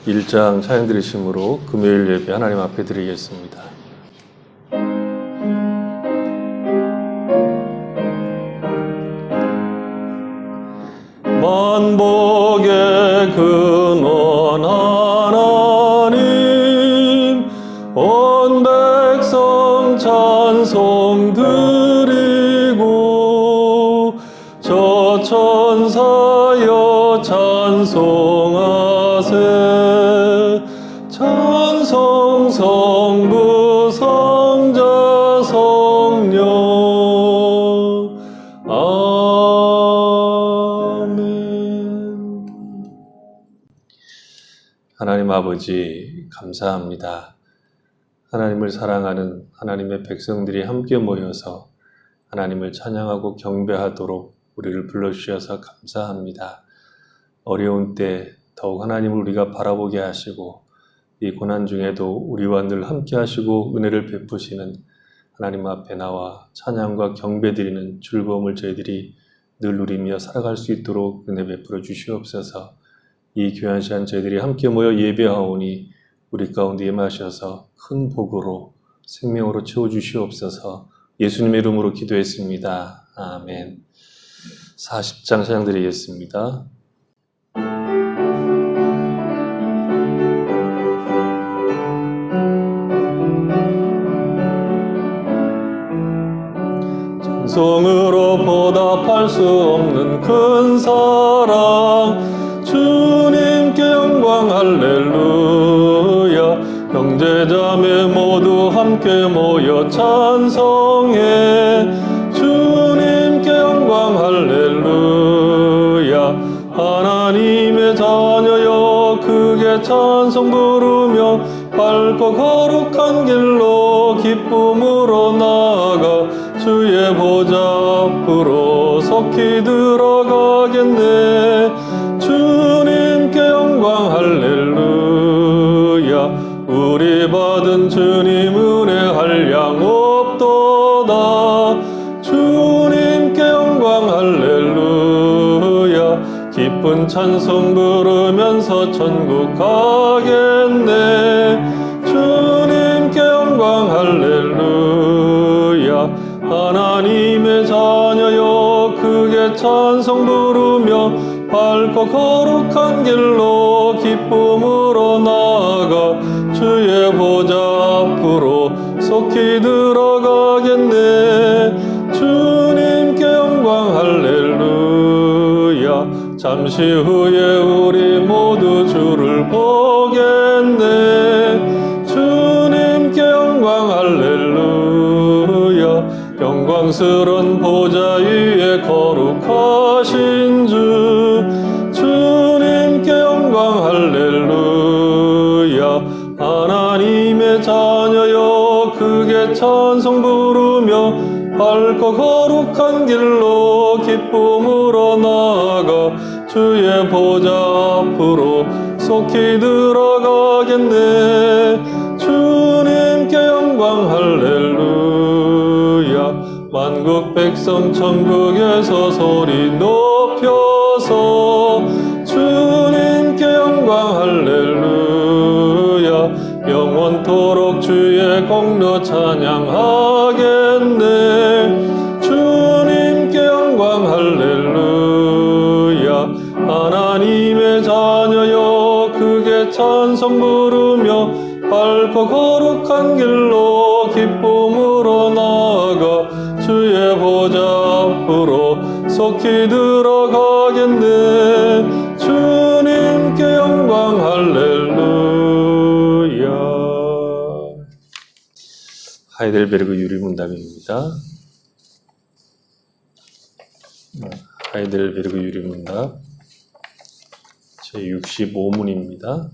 1장 찬양 드리심으로 금요일 예배 하나님 앞에 드리겠습니다. 만복의 근원 하나님, 온 백성 찬송 드리고 저 천사여 찬송하세. 찬송 성부 성자 성령. 하나님 아버지 감사합니다. 하나님을 사랑하는 하나님의 백성들이 함께 모여서 하나님을 찬양하고 경배하도록 우리를 불러주셔서 감사합니다. 어려운 때 더욱 하나님을 우리가 바라보게 하시고 이 고난 중에도 우리와 늘 함께 하시고 은혜를 베푸시는 하나님 앞에 나와 찬양과 경배드리는 즐거움을 저희들이 늘 누리며 살아갈 수 있도록 은혜 베풀어 주시옵소서. 이 귀한 시간 저희들이 함께 모여 예배하오니 우리 가운데 임하셔서 큰 복으로 생명으로 채워주시옵소서. 예수님의 이름으로 기도했습니다. 아멘. 40장 찬양 드리겠습니다. 찬송으로 보답할 수 없는 큰 사랑, 주님께 영광 할렐루야. 형제자매 모두 함께 모여 찬송해. 주님께 영광 할렐루야. 하나님의 자녀여 크게 찬송 부르며 밝고 거룩한 길로 기쁨으로 나아가 주의 보좌 앞으로 속히 들어가겠네. 주님께 영광 할렐루야. 우리 받은 주님 은혜 한량 없도다. 주님께 영광 할렐루야. 기쁜 찬송 부르면서 천국 가겠네. 주님께 영광 할렐루야. 하나님의 자녀여 크게 찬송 부르며 밝고 거룩한 길로 기쁨으로 나아가 주의 보좌 앞으로 속히 들어가겠네. 주님께 영광 할렐루야. 잠시 후에 우리 모두 주를 보겠네. 주님께 영광 할렐루야. 영광스런 보좌 위에 거룩하신 주, 주님께 영광 할렐루야. 하나님의 자녀여 크게 찬송 부르며 밝고 거룩한 길로 기쁨으로 나아가 주의 보좌 앞으로 속히 들어가겠네. 주님께 영광 할렐루야. 만국 백성 천국에서 소리 높여서 주님께 영광 할렐루야. 영원토록 주의 공로 찬양하겠네. 주님께 영광 할렐루야. 하나님의 자녀여 크게 찬송 부르며 밝고 거룩한 길로 기쁨으로 나아가 주의 보좌 앞으로 속히 들어가겠네. 주님께 영광 할렐루야. 하이델베르그 유리문답입니다. 하이델베르그 유리문답 제65문입니다.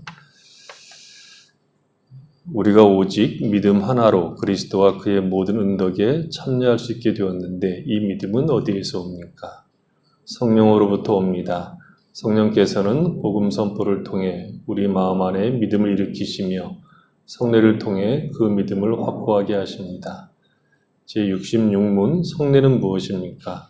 우리가 오직 믿음 하나로 그리스도와 그의 모든 은덕에 참여할 수 있게 되었는데 이 믿음은 어디에서 옵니까? 성령으로부터 옵니다. 성령께서는 복음 선포를 통해 우리 마음 안에 믿음을 일으키시며 성례를 통해 그 믿음을 확고하게 하십니다. 제66문 성례는 무엇입니까?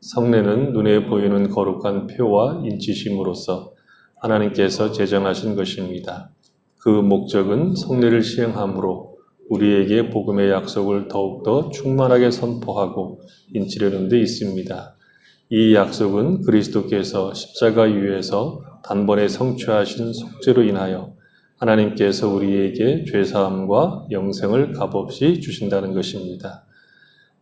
성례는 눈에 보이는 거룩한 표와 인치심으로써 하나님께서 제정하신 것입니다. 그 목적은 성례를 시행함으로 우리에게 복음의 약속을 더욱더 충만하게 선포하고 인치려는 데 있습니다. 이 약속은 그리스도께서 십자가 위에서 단번에 성취하신 속죄로 인하여 하나님께서 우리에게 죄사함과 영생을 값없이 주신다는 것입니다.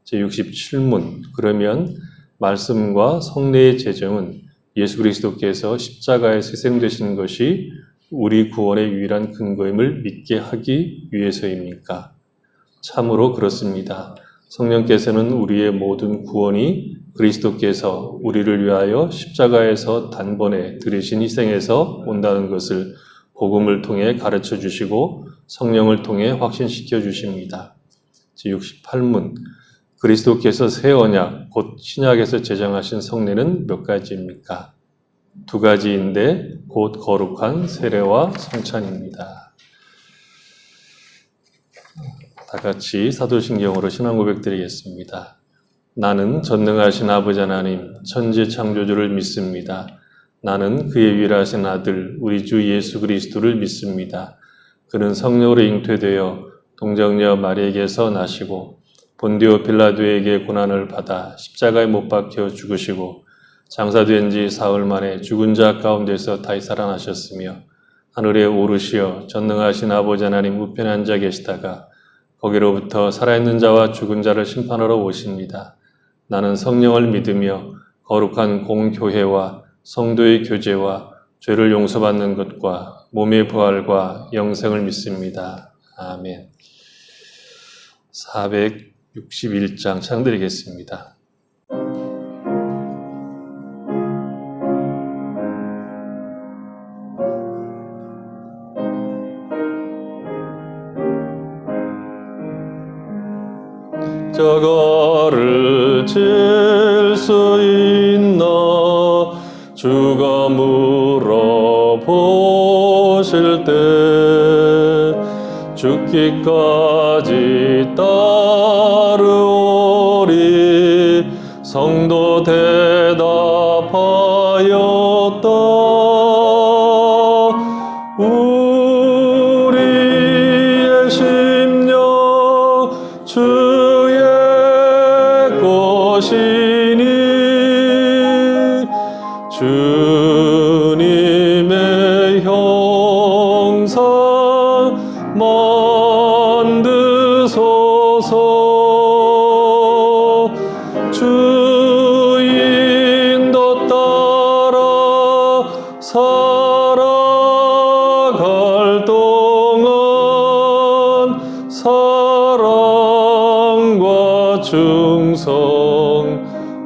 제67문, 그러면 말씀과 성례의 제정은 예수 그리스도께서 십자가에서 희생되신 것이 우리 구원의 유일한 근거임을 믿게 하기 위해서입니까? 참으로 그렇습니다. 성령께서는 우리의 모든 구원이 그리스도께서 우리를 위하여 십자가에서 단번에 들으신 희생에서 온다는 것을 복음을 통해 가르쳐 주시고 성령을 통해 확신시켜 주십니다. 제68문, 그리스도께서 새 언약, 곧 신약에서 제정하신 성례는 몇 가지입니까? 2가지인데 곧 거룩한 세례와 성찬입니다. 다 같이 사도신경으로 신앙 고백 드리겠습니다. 나는 전능하신 아버지 하나님, 천지 창조주를 믿습니다. 나는 그의 유일하신 아들, 우리 주 예수 그리스도를 믿습니다. 그는 성령으로 잉태되어 동정녀 마리에게서 나시고 본디오 빌라도에게 고난을 받아 십자가에 못 박혀 죽으시고 장사된 지 사흘 만에 죽은 자 가운데서 다시 살아나셨으며 하늘에 오르시어 전능하신 아버지 하나님 우편에 앉아 계시다가 거기로부터 살아있는 자와 죽은 자를 심판하러 오십니다. 나는 성령을 믿으며 거룩한 공교회와 성도의 교제와 죄를 용서받는 것과 몸의 부활과 영생을 믿습니다. 아멘. 461장 창드리겠습니다. 저거를 질 수 있나 주가 물어보실 때 죽기까지 따르오리 성도 대답하였다. 우리의 심령 주의 것이니 주님의 형상 만드소서. 주 인도 따라 살아갈 동안 사랑과 충성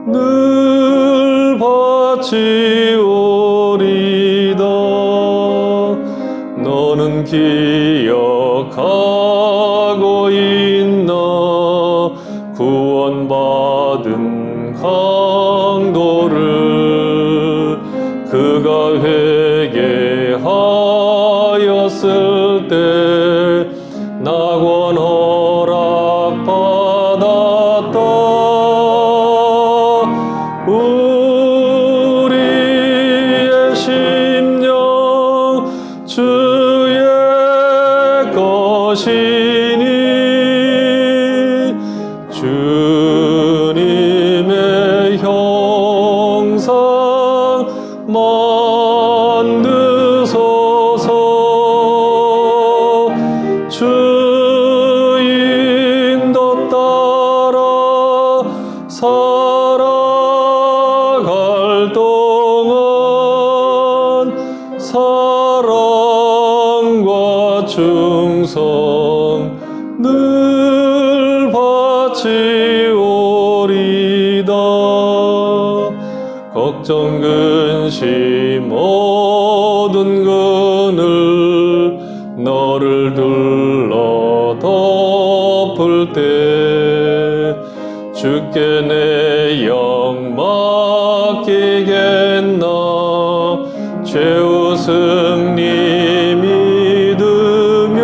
늘 바치오리다. 너는 기억하고 있나 구원받은 강도를 그가 회개하였을 때 낙원 허락받았다. 우리의 심령 주의 것이니 주님의 형상 만드소서. 주 인도 따라 살아갈 동안 사랑과 충성 늘 바치오리다. 걱정 근심 모든 그늘 너를 둘러 덮을 때 주께 내 영 맡기겠나. 최후 승리 믿으며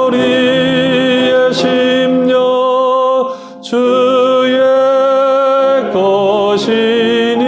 우리의 심령 주의 것이니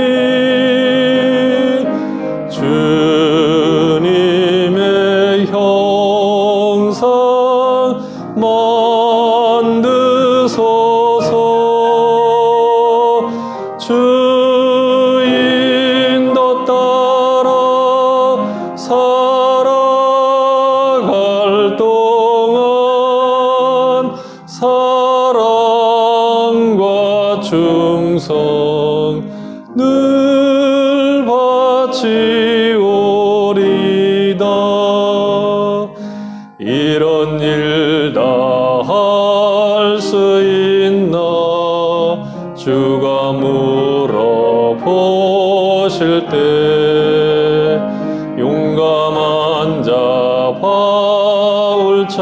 바치오리다. 이런 일 다 할 수 있나 주가 물어보실 때 용감한 자 바울처럼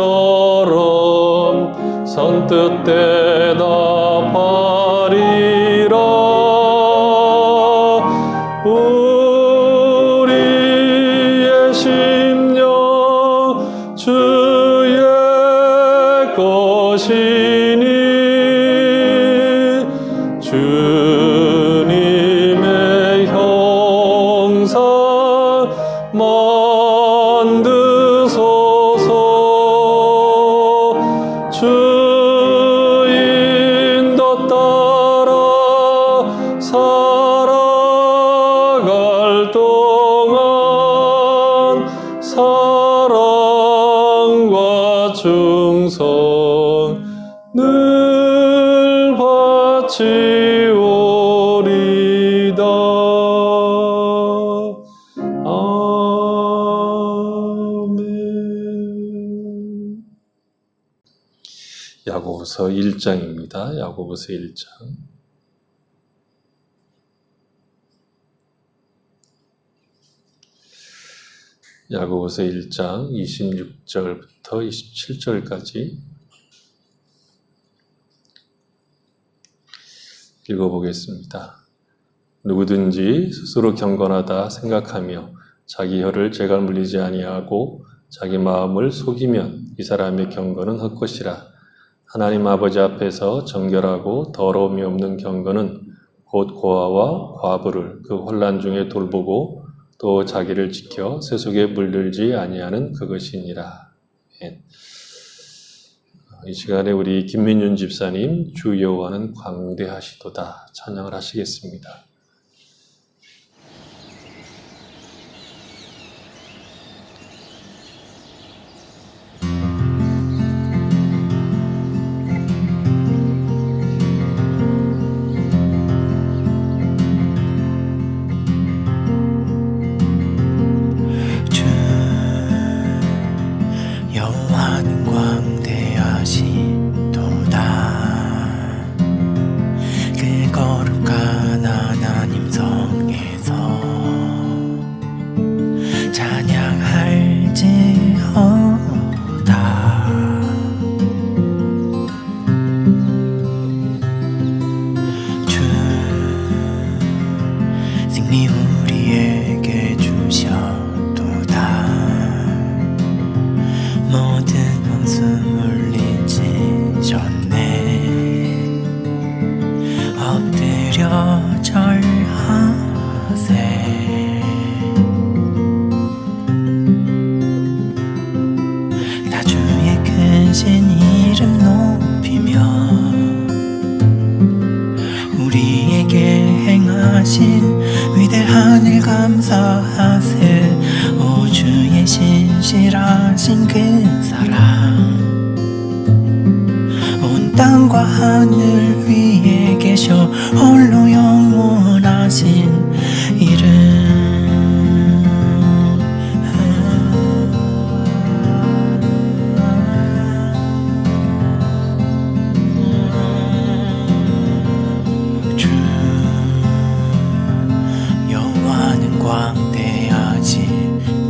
선뜻 대답하리라. 우리의 심령 주의 것이니 주님의 형상 만드소서. 주 인도 따라 살아갈 동안 사랑과 충성 늘 바치오리다. 아멘. 야고보서 1장입니다. 야고보서 1장. 야고보서 1장 26절부터 27절까지 읽어보겠습니다. 누구든지 스스로 경건하다 생각하며 자기 혀를 재갈 물리지 아니하고 자기 마음을 속이면 이 사람의 경건은 헛것이라. 하나님 아버지 앞에서 정결하고 더러움이 없는 경건은 곧 고아와 과부를 그 혼란 중에 돌보고 또 자기를 지켜 세속에 물들지 아니하는 그것이니라. 이 시간에 우리 김민윤 집사님 주 여호와는 광대하시도다 찬양을 하시겠습니다. 우리에게 주셨도다. 모든 원수 물리치셨네. 엎드려 절하세. 다 주의 크신 이름 높이며 우리에게 행하신 위대한 일 감사하세. 오 주의 신실하신 그 사랑 온 땅과 하늘 위에 계셔 홀로 영원하신 이름.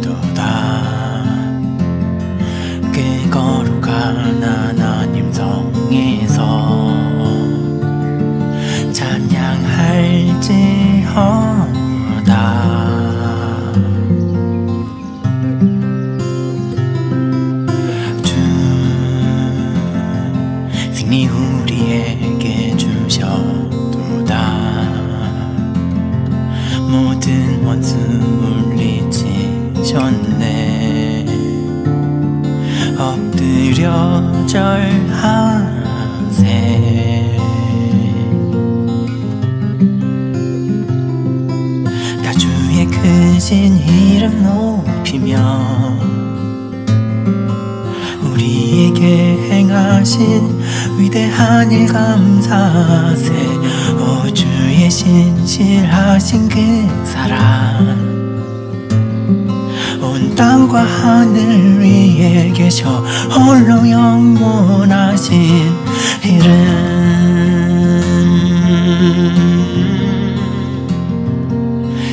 광대하시도다. 그 거룩한 하나님 성에서 찬양할지어다. 주 승리 우리에게 주셨도다. 모든 원수 물리치셨네. 엎드려 절하세. 다 주의 크신 이름 높이며 우리에게 행하신 위대한 일 감사하세. 오 주의 신실하신 그 사랑 땅과 하늘 위에 계셔 홀로 영원하신 이름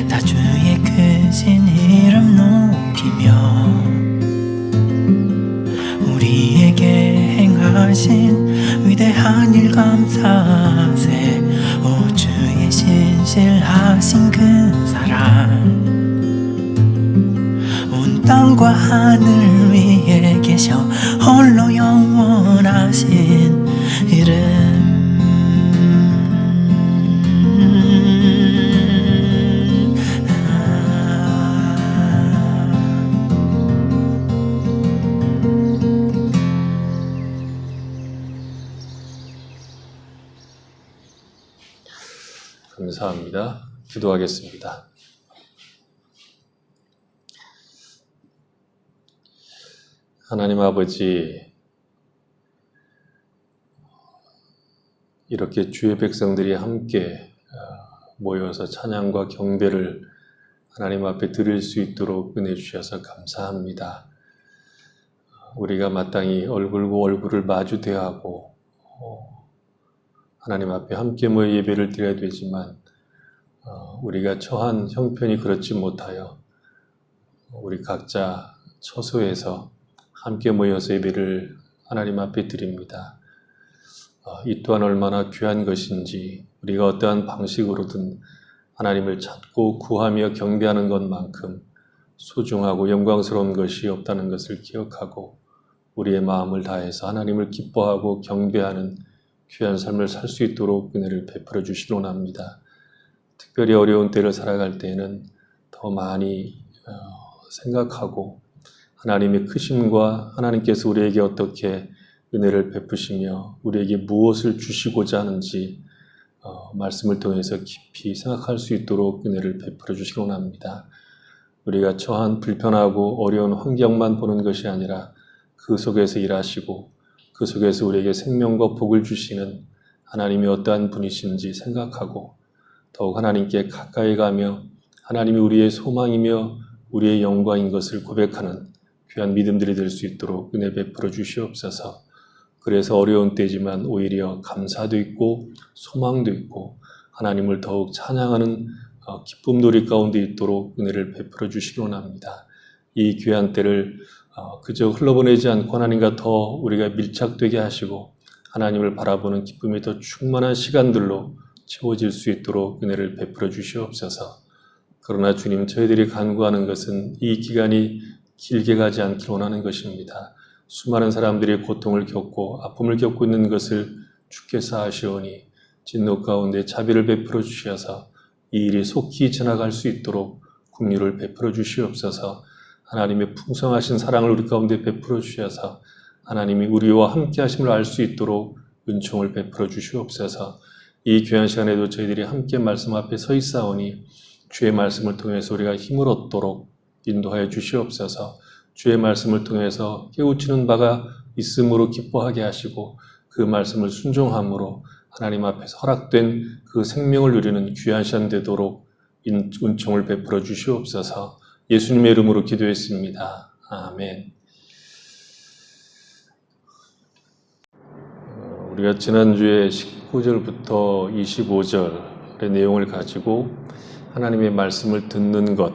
다 주의 크신 이름 높이며 우리에게 행하신 위대한 일 감사세 오 주의 신실하신 그 사랑 온 땅과 하늘 위에 계셔 홀로 영원하신 이름 감사합니다. 기도하겠습니다. 하나님 아버지, 이렇게 주의 백성들이 함께 모여서 찬양과 경배를 하나님 앞에 드릴 수 있도록 은혜 주셔서 감사합니다. 우리가 마땅히 얼굴과 얼굴을 마주 대하고 하나님 앞에 함께 모여 예배를 드려야 되지만 우리가 처한 형편이 그렇지 못하여 우리 각자 처소에서 함께 모여서 예배를 하나님 앞에 드립니다. 이 또한 얼마나 귀한 것인지 우리가 어떠한 방식으로든 하나님을 찾고 구하며 경배하는 것만큼 소중하고 영광스러운 것이 없다는 것을 기억하고 우리의 마음을 다해서 하나님을 기뻐하고 경배하는 귀한 삶을 살 수 있도록 은혜를 베풀어 주시기 원합니다. 특별히 어려운 때를 살아갈 때에는 더 많이 생각하고 하나님의 크심과 하나님께서 우리에게 어떻게 은혜를 베푸시며 우리에게 무엇을 주시고자 하는지 말씀을 통해서 깊이 생각할 수 있도록 은혜를 베풀어 주시기 원합니다. 우리가 처한 불편하고 어려운 환경만 보는 것이 아니라 그 속에서 일하시고 그 속에서 우리에게 생명과 복을 주시는 하나님이 어떠한 분이신지 생각하고 더욱 하나님께 가까이 가며 하나님이 우리의 소망이며 우리의 영광인 것을 고백하는 귀한 믿음들이 될 수 있도록 은혜 베풀어 주시옵소서. 그래서 어려운 때지만 오히려 감사도 있고 소망도 있고 하나님을 더욱 찬양하는 기쁨도 우리 가운데 있도록 은혜를 베풀어 주시기 원합니다. 이 귀한 때를 그저 흘러보내지 않고 하나님과 더 우리가 밀착되게 하시고 하나님을 바라보는 기쁨이 더 충만한 시간들로 채워질 수 있도록 은혜를 베풀어 주시옵소서. 그러나 주님, 저희들이 간구하는 것은 이 기간이 길게 가지 않길 원하는 것입니다. 수많은 사람들이 고통을 겪고 아픔을 겪고 있는 것을 주께서 아시오니 진노 가운데 자비를 베풀어 주셔서 이 일이 속히 지나갈 수 있도록 긍휼을 베풀어 주시옵소서. 하나님의 풍성하신 사랑을 우리 가운데 베풀어 주셔서 하나님이 우리와 함께 하심을 알 수 있도록 은총을 베풀어 주시옵소서. 이 귀한 시간에도 저희들이 함께 말씀 앞에 서 있사오니 주의 말씀을 통해서 우리가 힘을 얻도록 인도하여 주시옵소서. 주의 말씀을 통해서 깨우치는 바가 있음으로 기뻐하게 하시고 그 말씀을 순종함으로 하나님 앞에서 허락된 그 생명을 누리는 귀한 시간 되도록 은총을 베풀어 주시옵소서. 예수님의 이름으로 기도했습니다. 아멘. 우리가 지난주에 19절부터 25절의 내용을 가지고 하나님의 말씀을 듣는 것,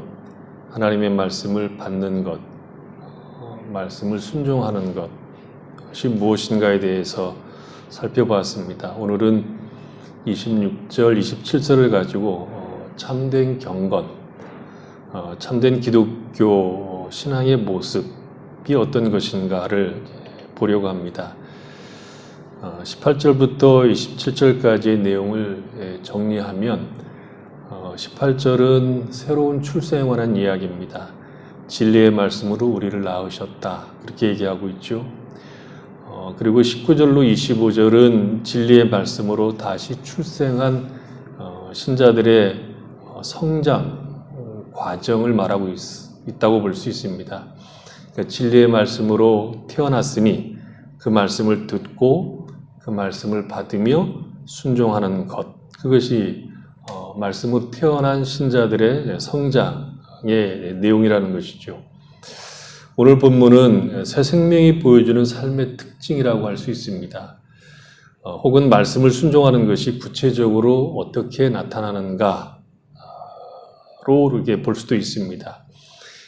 하나님의 말씀을 받는 것, 말씀을 순종하는 것이 무엇인가에 대해서 살펴보았습니다. 오늘은 26절, 27절을 가지고 참된 경건, 참된 기독교 신앙의 모습이 어떤 것인가를 보려고 합니다. 18절부터 27절까지의 내용을 정리하면 18절은 새로운 출생에 관한 이야기입니다. 진리의 말씀으로 우리를 낳으셨다, 그렇게 얘기하고 있죠. 그리고 19절로 25절은 진리의 말씀으로 다시 출생한 신자들의 성장 과정을 말하고 있다고 볼 수 있습니다. 그러니까 진리의 말씀으로 태어났으니 그 말씀을 듣고 그 말씀을 받으며 순종하는 것, 그것이 말씀으로 태어난 신자들의 성장의 내용이라는 것이죠. 오늘 본문은 새 생명이 보여주는 삶의 특징이라고 할 수 있습니다. 혹은 말씀을 순종하는 것이 구체적으로 어떻게 나타나는가로 이렇게 볼 수도 있습니다.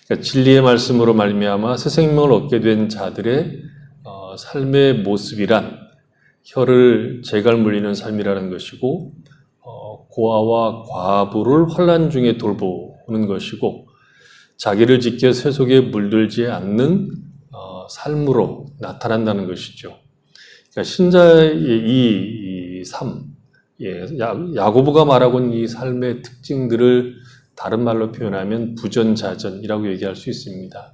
그러니까 진리의 말씀으로 말미암아 새 생명을 얻게 된 자들의 삶의 모습이란 혀를 재갈 물리는 삶이라는 것이고 고아와 과부를 환난 중에 돌보는 것이고 자기를 지켜 세속에 물들지 않는 삶으로 나타난다는 것이죠. 그러니까 신자의 이 삶, 야고보가 말하고 있는 이 삶의 특징들을 다른 말로 표현하면 부전자전이라고 얘기할 수 있습니다.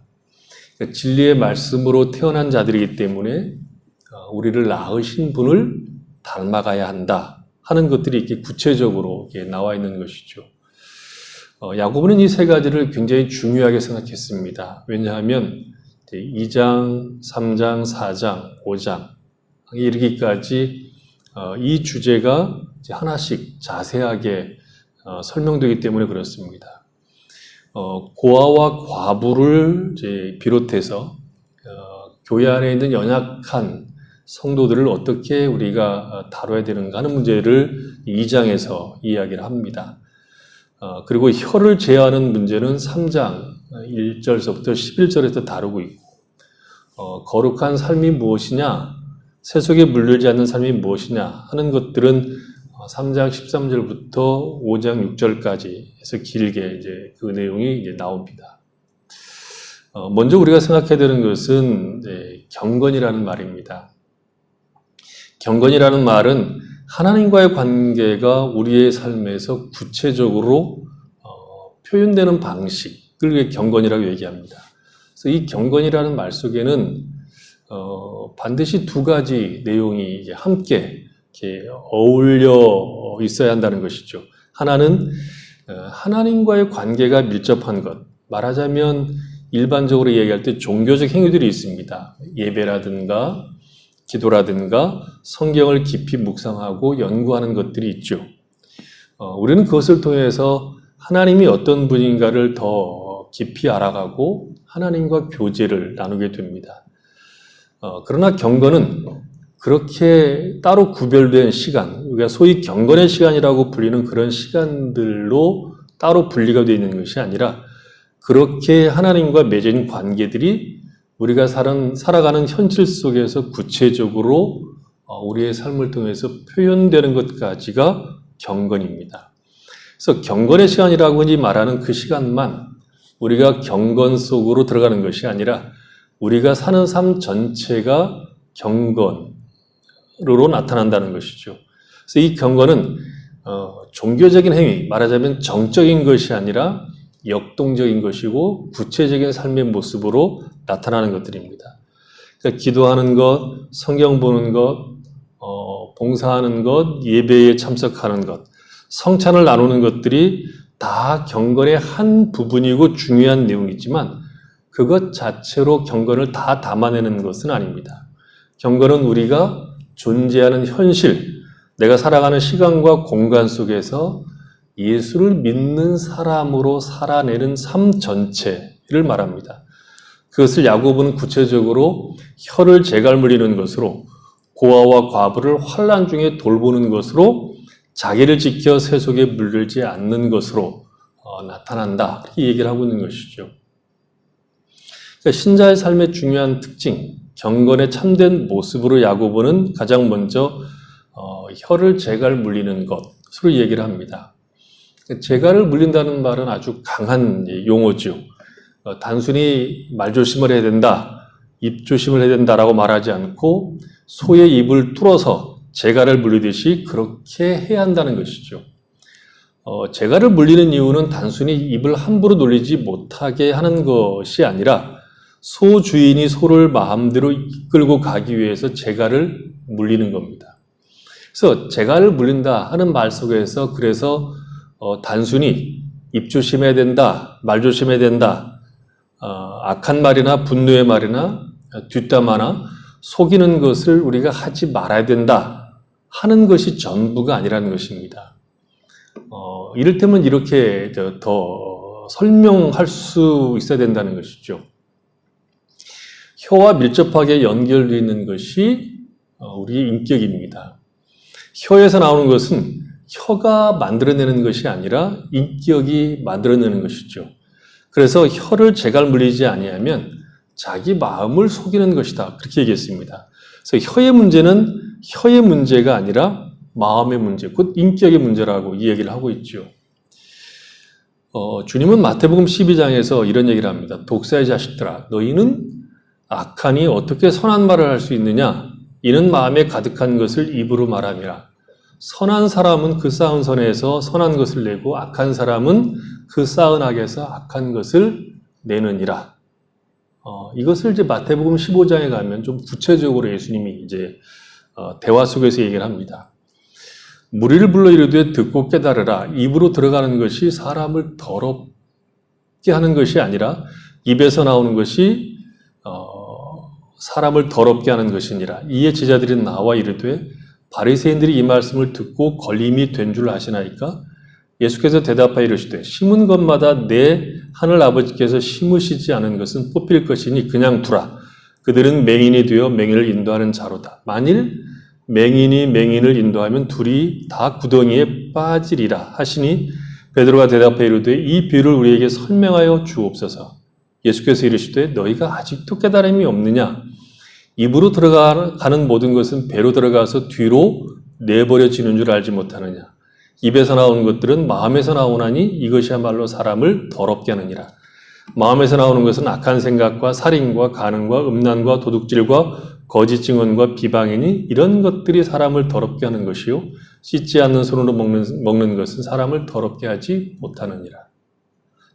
그러니까 진리의 말씀으로 태어난 자들이기 때문에 우리를 낳으신 분을 닮아가야 한다 하는 것들이 이렇게 구체적으로 이렇게 나와 있는 것이죠. 야고보는 이 세 가지를 굉장히 중요하게 생각했습니다. 왜냐하면 2장, 3장, 4장, 5장 이르기까지 이 주제가 하나씩 자세하게 설명되기 때문에 그렇습니다. 고아와 과부를 이제 비롯해서 교회 안에 있는 연약한 성도들을 어떻게 우리가 다뤄야 되는가 하는 문제를 2장에서 이야기를 합니다. 그리고 혀를 제하는 문제는 3장 1절서부터 11절에서 다루고 있고 거룩한 삶이 무엇이냐, 세속에 물들지 않는 삶이 무엇이냐 하는 것들은 3장 13절부터 5장 6절까지 해서 길게 이제 그 내용이 이제 나옵니다. 먼저 우리가 생각해야 되는 것은 경건이라는 말입니다. 경건이라는 말은 하나님과의 관계가 우리의 삶에서 구체적으로 표현되는 방식을 경건이라고 얘기합니다. 그래서 이 경건이라는 말 속에는 반드시 두 가지 내용이 이제 함께 이렇게 어울려 있어야 한다는 것이죠. 하나는 하나님과의 관계가 밀접한 것, 말하자면 일반적으로 얘기할 때 종교적 행위들이 있습니다. 예배라든가 기도라든가 성경을 깊이 묵상하고 연구하는 것들이 있죠. 우리는 그것을 통해서 하나님이 어떤 분인가를 더 깊이 알아가고 하나님과 교제를 나누게 됩니다. 그러나 경건은 그렇게 따로 구별된 시간, 우리가 소위 경건의 시간이라고 불리는 그런 시간들로 따로 분리가 되어 있는 것이 아니라 그렇게 하나님과 맺은 관계들이 우리가 살아가는 현실 속에서 구체적으로 우리의 삶을 통해서 표현되는 것까지가 경건입니다. 그래서 경건의 시간이라고 말하는 그 시간만 우리가 경건 속으로 들어가는 것이 아니라 우리가 사는 삶 전체가 경건으로 나타난다는 것이죠. 그래서 이 경건은 종교적인 행위, 말하자면 정적인 것이 아니라 역동적인 것이고 구체적인 삶의 모습으로 나타나는 것들입니다. 그러니까 기도하는 것, 성경 보는 것, 봉사하는 것, 예배에 참석하는 것, 성찬을 나누는 것들이 다 경건의 한 부분이고 중요한 내용이지만 그것 자체로 경건을 다 담아내는 것은 아닙니다. 경건은 우리가 존재하는 현실, 내가 살아가는 시간과 공간 속에서 예수를 믿는 사람으로 살아내는 삶 전체를 말합니다. 그것을 야고보는 구체적으로 혀를 재갈 물리는 것으로 고아와 과부를 환난 중에 돌보는 것으로 자기를 지켜 세속에 물들지 않는 것으로 나타난다. 이렇게 얘기를 하고 있는 것이죠. 그러니까 신자의 삶의 중요한 특징, 경건의 참된 모습으로 야고보는 가장 먼저 혀를 재갈 물리는 것으로 얘기를 합니다. 재갈을 물린다는 말은 아주 강한 용어죠. 단순히 말조심을 해야 된다, 입조심을 해야 된다라고 말하지 않고 소의 입을 뚫어서 재갈을 물리듯이 그렇게 해야 한다는 것이죠. 재갈을 물리는 이유는 단순히 입을 함부로 놀리지 못하게 하는 것이 아니라 소 주인이 소를 마음대로 이끌고 가기 위해서 재갈을 물리는 겁니다. 그래서 재갈을 물린다 하는 말 속에서 그래서 단순히 입 조심해야 된다, 말 조심해야 된다, 악한 말이나 분노의 말이나 뒷담화나 속이는 것을 우리가 하지 말아야 된다 하는 것이 전부가 아니라는 것입니다. 이를테면 이렇게 더 설명할 수 있어야 된다는 것이죠. 혀와 밀접하게 연결되어 있는 것이 우리의 인격입니다. 혀에서 나오는 것은 혀가 만들어내는 것이 아니라 인격이 만들어내는 것이죠. 그래서 혀를 제갈 물리지 아니하면 자기 마음을 속이는 것이다. 그렇게 얘기했습니다. 그래서 혀의 문제는 혀의 문제가 아니라 마음의 문제, 곧 인격의 문제라고 이 얘기를 하고 있죠. 주님은 마태복음 12장에서 이런 얘기를 합니다. 독사의 자식들아, 너희는 악하니 어떻게 선한 말을 할 수 있느냐? 이는 마음에 가득한 것을 입으로 말함이라. 선한 사람은 그 쌓은 선에서 선한 것을 내고 악한 사람은 그 쌓은 악에서 악한 것을 내느니라. 이것을 이제 마태복음 15장에 가면 좀 구체적으로 예수님이 이제 대화 속에서 얘기를 합니다. 무리를 불러 이르되 듣고 깨달으라. 입으로 들어가는 것이 사람을 더럽게 하는 것이 아니라 입에서 나오는 것이 사람을 더럽게 하는 것이니라. 이에 제자들이 나와 이르되 바리새인들이 이 말씀을 듣고 걸림이 된 줄 아시나이까? 예수께서 대답하여 이르시되 심은 것마다 내 하늘 아버지께서 심으시지 않은 것은 뽑힐 것이니 그냥 두라. 그들은 맹인이 되어 맹인을 인도하는 자로다. 만일 맹인이 맹인을 인도하면 둘이 다 구덩이에 빠지리라 하시니 베드로가 대답하여 이르되 이 비유를 우리에게 설명하여 주옵소서. 예수께서 이르시되 너희가 아직도 깨달음이 없느냐? 입으로 들어가는 모든 것은 배로 들어가서 뒤로 내버려지는 줄 알지 못하느냐? 입에서 나오는 것들은 마음에서 나오나니 이것이야말로 사람을 더럽게 하느니라. 마음에서 나오는 것은 악한 생각과 살인과 간음과 음란과 도둑질과 거짓 증언과 비방이니 이런 것들이 사람을 더럽게 하는 것이요 씻지 않는 손으로 먹는 것은 사람을 더럽게 하지 못하느니라.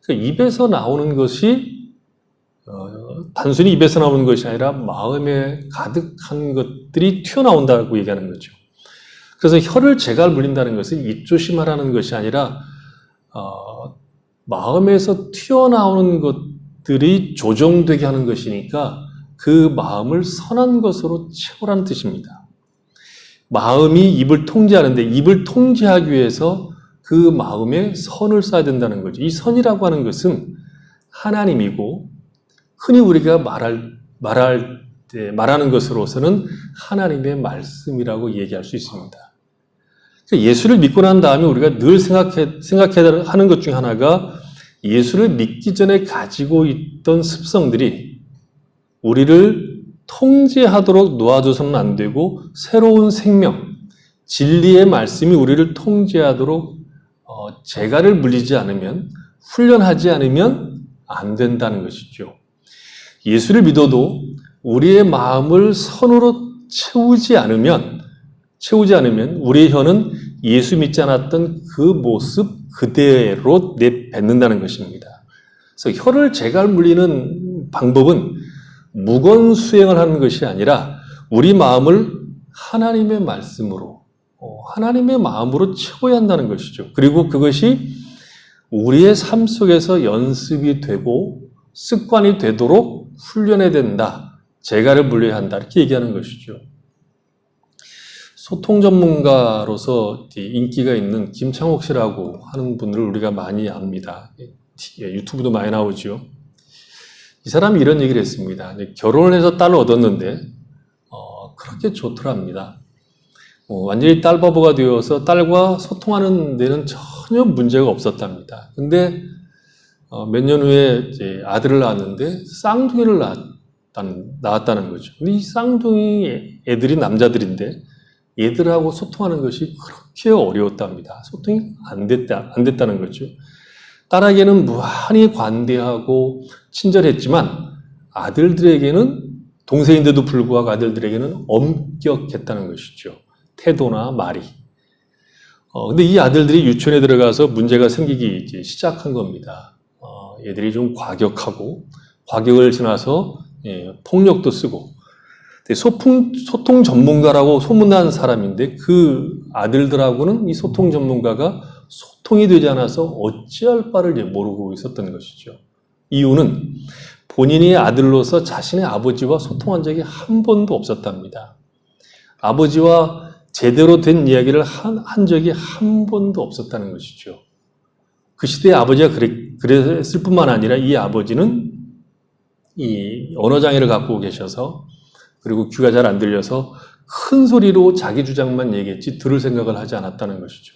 그러니까 입에서 나오는 것이 단순히 입에서 나오는 것이 아니라 마음에 가득한 것들이 튀어나온다고 얘기하는 거죠. 그래서 혀를 제갈 물린다는 것은 입조심하라는 것이 아니라 마음에서 튀어나오는 것들이 조정되게 하는 것이니까 그 마음을 선한 것으로 채우라는 뜻입니다. 마음이 입을 통제하는데 입을 통제하기 위해서 그 마음에 선을 쌓아야 된다는 거죠. 이 선이라고 하는 것은 하나님이고 흔히 우리가 말하는 것으로서는 하나님의 말씀이라고 얘기할 수 있습니다. 예수를 믿고 난 다음에 우리가 늘 생각해야 하는 것 중 하나가 예수를 믿기 전에 가지고 있던 습성들이 우리를 통제하도록 놓아줘서는 안 되고 새로운 생명, 진리의 말씀이 우리를 통제하도록 재갈을 물리지 않으면, 훈련하지 않으면 안 된다는 것이죠. 예수를 믿어도 우리의 마음을 선으로 채우지 않으면 우리의 혀는 예수 믿지 않았던 그 모습 그대로 내뱉는다는 것입니다. 그래서 혀를 제갈 물리는 방법은 무건수행을 하는 것이 아니라 우리 마음을 하나님의 말씀으로, 하나님의 마음으로 채워야 한다는 것이죠. 그리고 그것이 우리의 삶 속에서 연습이 되고 습관이 되도록 훈련해야 된다. 제갈을 물려야 한다. 이렇게 얘기하는 것이죠. 소통 전문가로서 인기가 있는 김창옥 씨라고 하는 분을 우리가 많이 압니다. 유튜브도 많이 나오죠. 이 사람이 이런 얘기를 했습니다. 결혼을 해서 딸을 얻었는데 그렇게 좋더랍니다. 완전히 딸바보가 되어서 딸과 소통하는 데는 전혀 문제가 없었답니다. 근데 몇 년 후에 이제 아들을 낳았는데 쌍둥이를 낳았다는 거죠. 근데 이 쌍둥이 애들이 남자들인데 얘들하고 소통하는 것이 그렇게 어려웠답니다. 소통이 안 됐다는 거죠. 딸에게는 무한히 관대하고 친절했지만 아들들에게는, 동생인데도 불구하고 아들들에게는 엄격했다는 것이죠. 태도나 말이. 근데 이 아들들이 유치원에 들어가서 문제가 생기기 이제 시작한 겁니다. 얘들이 좀 과격하고 과격을 지나서 폭력도 쓰고, 소통 전문가라고 소문난 사람인데 그 아들들하고는 이 소통 전문가가 소통이 되지 않아서 어찌할 바를 모르고 있었던 것이죠. 이유는 본인이 아들로서 자신의 아버지와 소통한 적이 한 번도 없었답니다. 아버지와 제대로 된 이야기를 한 적이 한 번도 없었다는 것이죠. 그 시대의 아버지가 그랬을 뿐만 아니라 이 아버지는 이 언어장애를 갖고 계셔서 그리고 귀가 잘 안 들려서 큰 소리로 자기 주장만 얘기했지 들을 생각을 하지 않았다는 것이죠.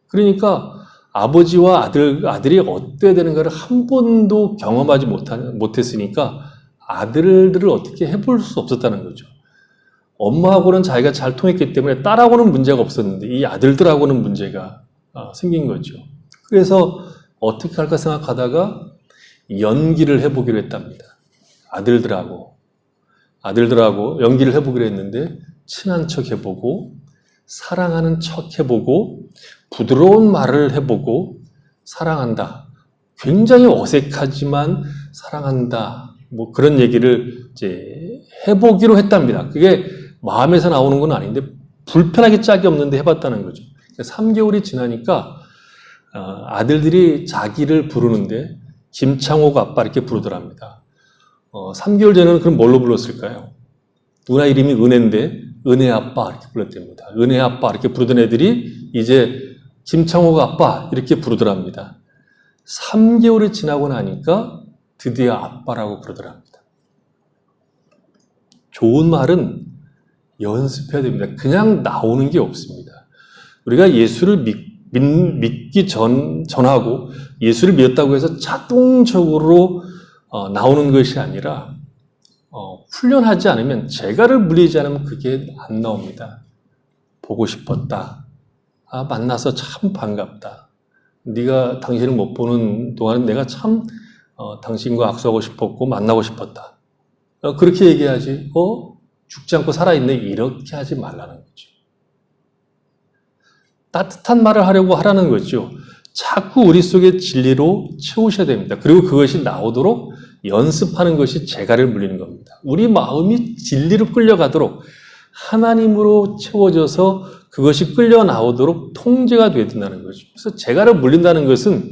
그러니까 아버지와 아들이 어때야 되는가를 한 번도 경험하지 못했으니까 아들들을 어떻게 해볼 수 없었다는 거죠. 엄마하고는 자기가 잘 통했기 때문에 딸하고는 문제가 없었는데 이 아들들하고는 문제가 생긴 거죠. 그래서 어떻게 할까 생각하다가 연기를 해보기로 했답니다. 아들들하고 연기를 해보기로 했는데 친한 척 해보고 사랑하는 척 해보고 부드러운 말을 해보고 사랑한다. 굉장히 어색하지만 사랑한다. 뭐 그런 얘기를 이제 해보기로 했답니다. 그게 마음에서 나오는 건 아닌데 불편하게 짝이 없는데 해봤다는 거죠. 3개월이 지나니까 아들들이 자기를 부르는데 김창호가 아빠 이렇게 부르더랍니다. 3개월 전에는 그럼 뭘로 불렀을까요? 누나 이름이 은혜인데 은혜 아빠 이렇게 불렀답니다. 은혜 아빠 이렇게 부르던 애들이 이제 김창호가 아빠 이렇게 부르더랍니다. 3개월이 지나고 나니까 드디어 아빠라고 부르더랍니다. 좋은 말은 연습해야 됩니다. 그냥 나오는 게 없습니다. 우리가 예수를 믿기 전하고 예수를 믿었다고 해서 자동적으로 나오는 것이 아니라 훈련하지 않으면 재갈을 물리지 않으면 그게 안 나옵니다. 보고 싶었다. 만나서 참 반갑다. 네가 당신을 못 보는 동안은 내가 참 당신과 악수하고 싶었고 만나고 싶었다. 그렇게 얘기하지. 죽지 않고 살아있네. 이렇게 하지 말라는 거죠. 따뜻한 말을 하라는 거죠. 자꾸 우리 속에 진리로 채우셔야 됩니다. 그리고 그것이 나오도록 연습하는 것이 재갈을 물리는 겁니다. 우리 마음이 진리로 끌려가도록 하나님으로 채워져서 그것이 끌려 나오도록 통제가 되어야 된다는 거죠. 그래서 재갈을 물린다는 것은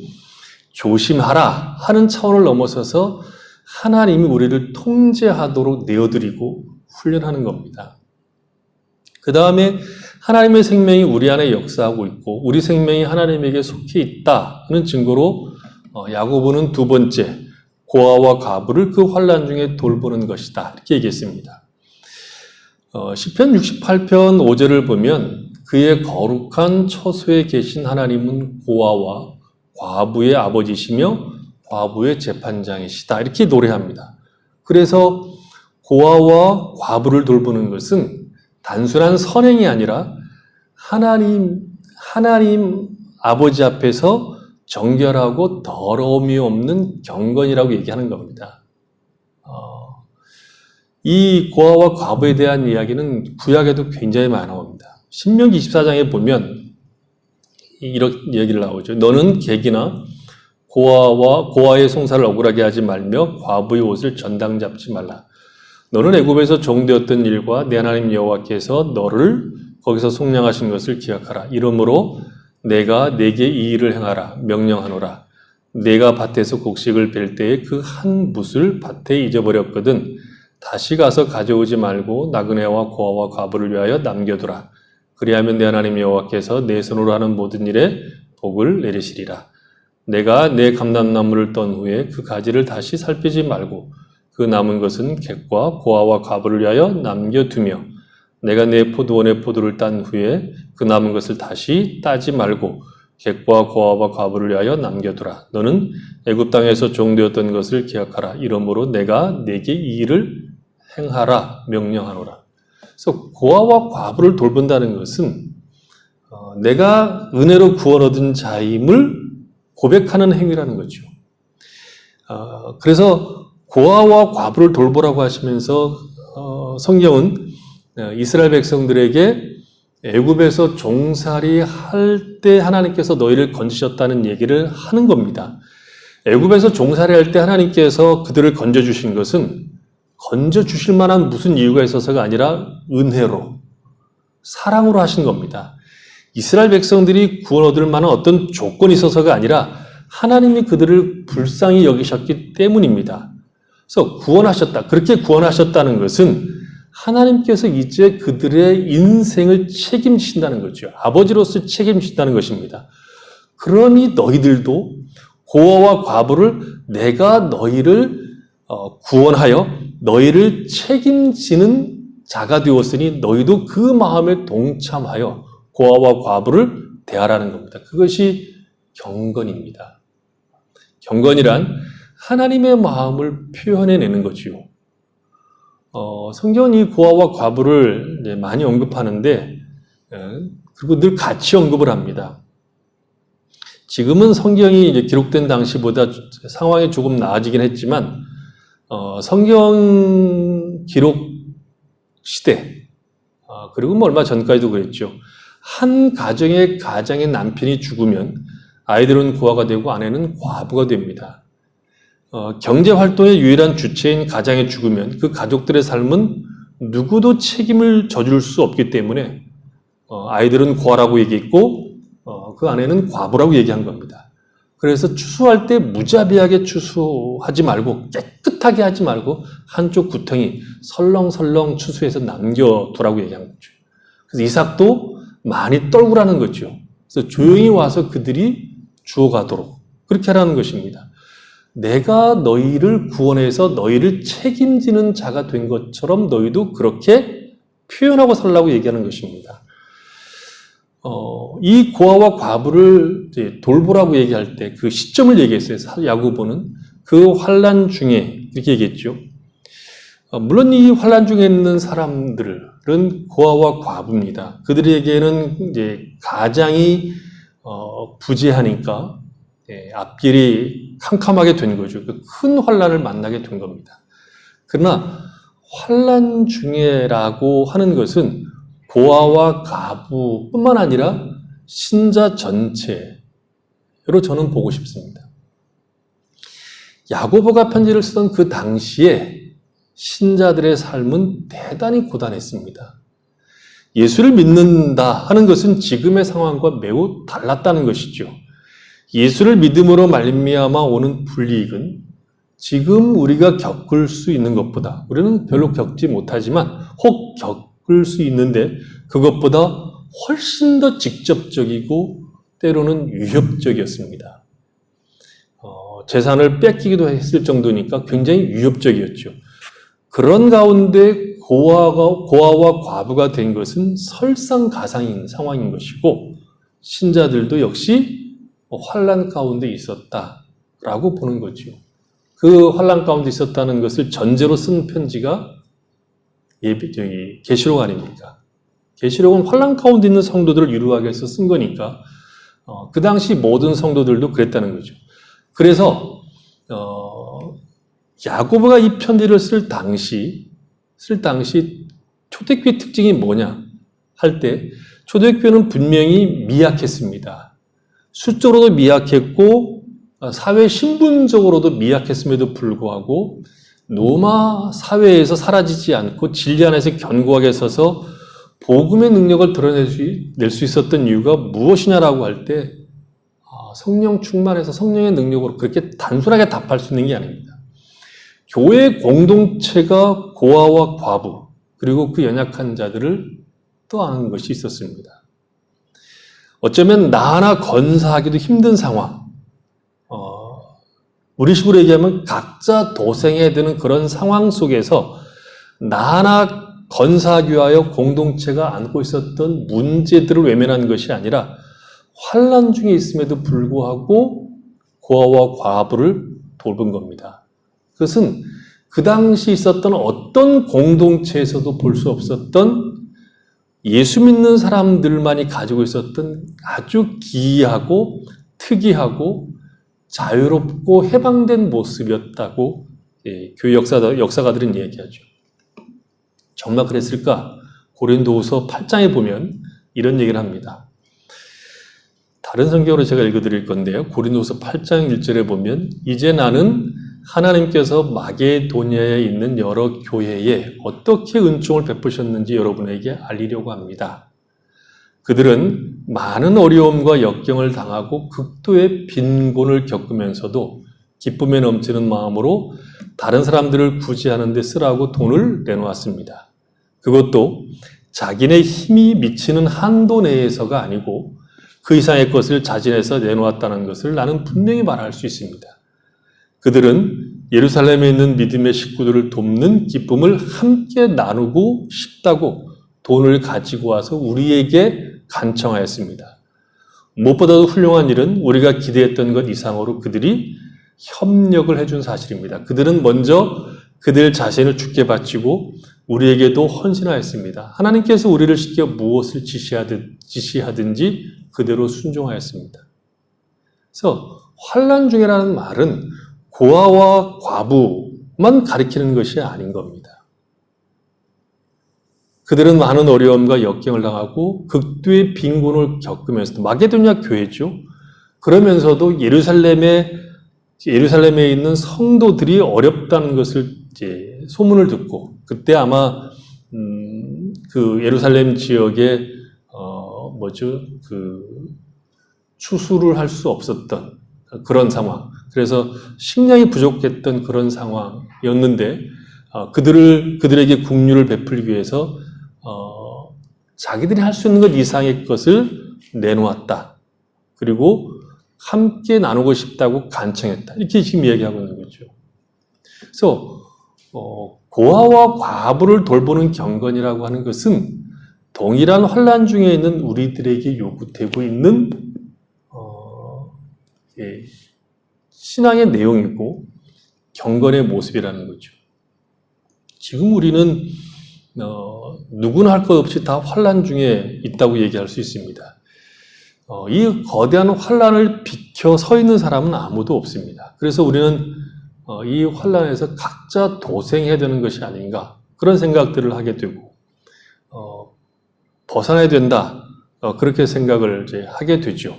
조심하라 하는 차원을 넘어서서 하나님이 우리를 통제하도록 내어드리고 훈련하는 겁니다. 그 다음에 하나님의 생명이 우리 안에 역사하고 있고 우리 생명이 하나님에게 속해 있다는 증거로 야고보는 두 번째 고아와 과부를 그 환난 중에 돌보는 것이다 이렇게 얘기했습니다. 시편 68편 5절을 보면 그의 거룩한 처소에 계신 하나님은 고아와 과부의 아버지시며 과부의 재판장이시다 이렇게 노래합니다. 그래서 고아와 과부를 돌보는 것은 단순한 선행이 아니라 하나님 아버지 앞에서 정결하고 더러움이 없는 경건이라고 얘기하는 겁니다. 이 고아와 과부에 대한 이야기는 구약에도 굉장히 많이 나옵니다. 신명기 24장에 보면 이런 얘기를 나오죠. 너는 객이나 고아의 송사를 억울하게 하지 말며 과부의 옷을 전당 잡지 말라. 너는 애굽에서 종되었던 일과 내 하나님 여호와께서 너를 거기서 속량하신 것을 기억하라. 이러므로 내가 내게 이 일을 행하라 명령하노라. 내가 밭에서 곡식을 벨 때에 그 한 뭇을 밭에 잊어버렸거든. 다시 가서 가져오지 말고 나그네와 고아와 과부를 위하여 남겨두라. 그리하면 내 하나님 여호와께서 내 손으로 하는 모든 일에 복을 내리시리라. 내가 내 감람나무를 떤 후에 그 가지를 다시 살피지 말고 그 남은 것은 객과 고아와 과부를 위하여 남겨두며 내가 내 포도원의 포도를 딴 후에 그 남은 것을 다시 따지 말고 객과 고아와 과부를 위하여 남겨두라. 너는 애굽 땅에서 종되었던 것을 기억하라. 이러므로 내가 내게 이 일을 행하라 명령하노라. 그래서 고아와 과부를 돌본다는 것은 내가 은혜로 구원 얻은 자임을 고백하는 행위라는 거죠. 그래서 고아와 과부를 돌보라고 하시면서 성경은 이스라엘 백성들에게 애굽에서 종살이 할 때 하나님께서 너희를 건지셨다는 얘기를 하는 겁니다. 애굽에서 종살이 할 때 하나님께서 그들을 건져주신 것은 건져주실 만한 무슨 이유가 있어서가 아니라 은혜로, 사랑으로 하신 겁니다. 이스라엘 백성들이 구원 얻을 만한 어떤 조건이 있어서가 아니라 하나님이 그들을 불쌍히 여기셨기 때문입니다. 그래서 구원하셨다. 그렇게 구원하셨다는 것은 하나님께서 이제 그들의 인생을 책임지신다는 거죠. 아버지로서 책임지신다는 것입니다. 그러니 너희들도 고아와 과부를 내가 너희를 구원하여 너희를 책임지는 자가 되었으니 너희도 그 마음에 동참하여 고아와 과부를 대하라는 겁니다. 그것이 경건입니다. 경건이란 하나님의 마음을 표현해내는 거지요. 성경은 이 고아와 과부를 많이 언급하는데, 그리고 늘 같이 언급을 합니다. 지금은 성경이 이제 기록된 당시보다 상황이 조금 나아지긴 했지만, 성경 기록 시대, 그리고 얼마 전까지도 그랬죠. 한 가정의 남편이 죽으면 아이들은 고아가 되고 아내는 과부가 됩니다. 경제 활동의 유일한 주체인 가장이 죽으면 그 가족들의 삶은 누구도 책임을 져줄 수 없기 때문에 아이들은 고아라고 얘기했고 그 아내는 과부라고 얘기한 겁니다. 그래서 추수할 때 무자비하게 추수하지 말고 깨끗하게 하지 말고 한쪽 구덩이 설렁설렁 추수해서 남겨두라고 얘기한 거죠. 그래서 이삭도 많이 떨구라는 거죠. 그래서 조용히 와서 그들이 주워가도록 그렇게 하라는 것입니다. 내가 너희를 구원해서 너희를 책임지는 자가 된 것처럼 너희도 그렇게 표현하고 살라고 얘기하는 것입니다. 이 고아와 과부를 이제 돌보라고 얘기할 때 그 시점을 얘기했어요. 야고보는 그 환난 중에 이렇게 얘기했죠. 물론 이 환난 중에 있는 사람들은 고아와 과부입니다. 그들에게는 이제 가장이 부재하니까 앞길이 캄캄하게 된 거죠. 큰 환난을 만나게 된 겁니다. 그러나 환난 중에라고 하는 것은 고아와 과부뿐만 아니라 신자 전체로 저는 보고 싶습니다. 야고보가 편지를 쓰던 그 당시에 신자들의 삶은 대단히 고단했습니다. 예수를 믿는다 하는 것은 지금의 상황과 매우 달랐다는 것이죠. 예수를 믿음으로 말미암아 오는 불이익은 지금 우리가 겪을 수 있는 것보다, 우리는 별로 겪지 못하지만 혹 겪을 수 있는데 그것보다 훨씬 더 직접적이고 때로는 위협적이었습니다. 재산을 뺏기기도 했을 정도니까 굉장히 위협적이었죠. 그런 가운데 고아와 과부가 된 것은 설상가상인 상황인 것이고 신자들도 역시 환난 가운데 있었다라고 보는 거죠. 그 환난 가운데 있었다는 것을 전제로 쓴 편지가 계시록 아닙니까? 계시록은 환난 가운데 있는 성도들을 유로하기 위해서 쓴 거니까 그 당시 모든 성도들도 그랬다는 거죠. 그래서 야고보가 이 편지를 쓸 당시 초대교회 특징이 뭐냐 할 때 초대교회는 분명히 미약했습니다. 수적으로도 미약했고 사회 신분적으로도 미약했음에도 불구하고 로마 사회에서 사라지지 않고 진리 안에서 견고하게 서서 복음의 능력을 드러낼 수 있었던 이유가 무엇이냐라고 할 때 성령 충만해서 성령의 능력으로 그렇게 단순하게 답할 수 있는 게 아닙니다. 교회 공동체가 고아와 과부 그리고 그 연약한 자들을 떠안은 것이 있었습니다. 어쩌면 나 하나 건사하기도 힘든 상황, 우리식으로 얘기하면 각자 도생해야 되는 그런 상황 속에서 나 하나 건사하기 위하여 공동체가 안고 있었던 문제들을 외면한 것이 아니라 환난 중에 있음에도 불구하고 고아와 과부를 돌본 겁니다. 그것은 그 당시 있었던 어떤 공동체에서도 볼 수 없었던 예수 믿는 사람들만이 가지고 있었던 아주 기이하고 특이하고 자유롭고 해방된 모습이었다고 교회 역사가들은 얘기하죠. 정말 그랬을까? 고린도후서 8장에 보면 이런 얘기를 합니다. 다른 성경으로 제가 읽어드릴 건데요. 고린도후서 8장 1절에 보면 이제 나는 하나님께서 마게도냐에 있는 여러 교회에 어떻게 은총을 베푸셨는지 여러분에게 알리려고 합니다. 그들은 많은 어려움과 역경을 당하고 극도의 빈곤을 겪으면서도 기쁨에 넘치는 마음으로 다른 사람들을 구제하는 데 쓰라고 돈을 내놓았습니다. 그것도 자기네 힘이 미치는 한도 내에서가 아니고 그 이상의 것을 자진해서 내놓았다는 것을 나는 분명히 말할 수 있습니다. 그들은 예루살렘에 있는 믿음의 식구들을 돕는 기쁨을 함께 나누고 싶다고 돈을 가지고 와서 우리에게 간청하였습니다. 무엇보다도 훌륭한 일은 우리가 기대했던 것 이상으로 그들이 협력을 해준 사실입니다. 그들은 먼저 그들 자신을 주께 바치고 우리에게도 헌신하였습니다. 하나님께서 우리를 시켜 무엇을 지시하든지 그대로 순종하였습니다. 그래서 환난 중이라는 말은 고아와 과부만 가리키는 것이 아닌 겁니다. 그들은 많은 어려움과 역경을 당하고 극도의 빈곤을 겪으면서도 마게도냐 교회죠. 그러면서도 예루살렘에 있는 성도들이 어렵다는 것을 이제 소문을 듣고 그때 아마 그 예루살렘 지역에 추수를 할 수 없었던 그런 상황. 그래서 식량이 부족했던 그런 상황이었는데 그들에게 국류를 베풀기 위해서 자기들이 할 수 있는 것 이상의 것을 내놓았다. 그리고 함께 나누고 싶다고 간청했다. 이렇게 지금 이야기하고 있는 거죠. 그래서 고아와 과부를 돌보는 경건이라고 하는 것은 동일한 환난 중에 있는 우리들에게 요구되고 있는 신앙의 내용이고 경건의 모습이라는 거죠. 지금 우리는 누구나 할 것 없이 다 환난 중에 있다고 얘기할 수 있습니다. 이 거대한 환난을 비켜 서 있는 사람은 아무도 없습니다. 그래서 우리는 이 환난에서 각자 도생해야 되는 것이 아닌가 그런 생각들을 하게 되고 벗어나야 된다 그렇게 생각을 이제 하게 되죠.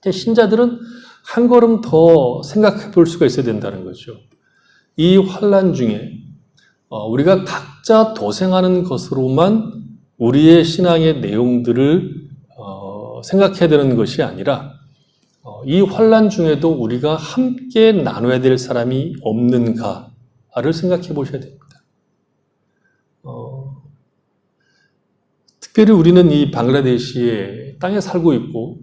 신자들은 한 걸음 더 생각해 볼 수가 있어야 된다는 거죠. 이 환난 중에 우리가 각자 도생하는 것으로만 우리의 신앙의 내용들을 생각해야 되는 것이 아니라 이 환난 중에도 우리가 함께 나눠야 될 사람이 없는가를 생각해 보셔야 됩니다. 특별히 우리는 이 방글라데시의 땅에 살고 있고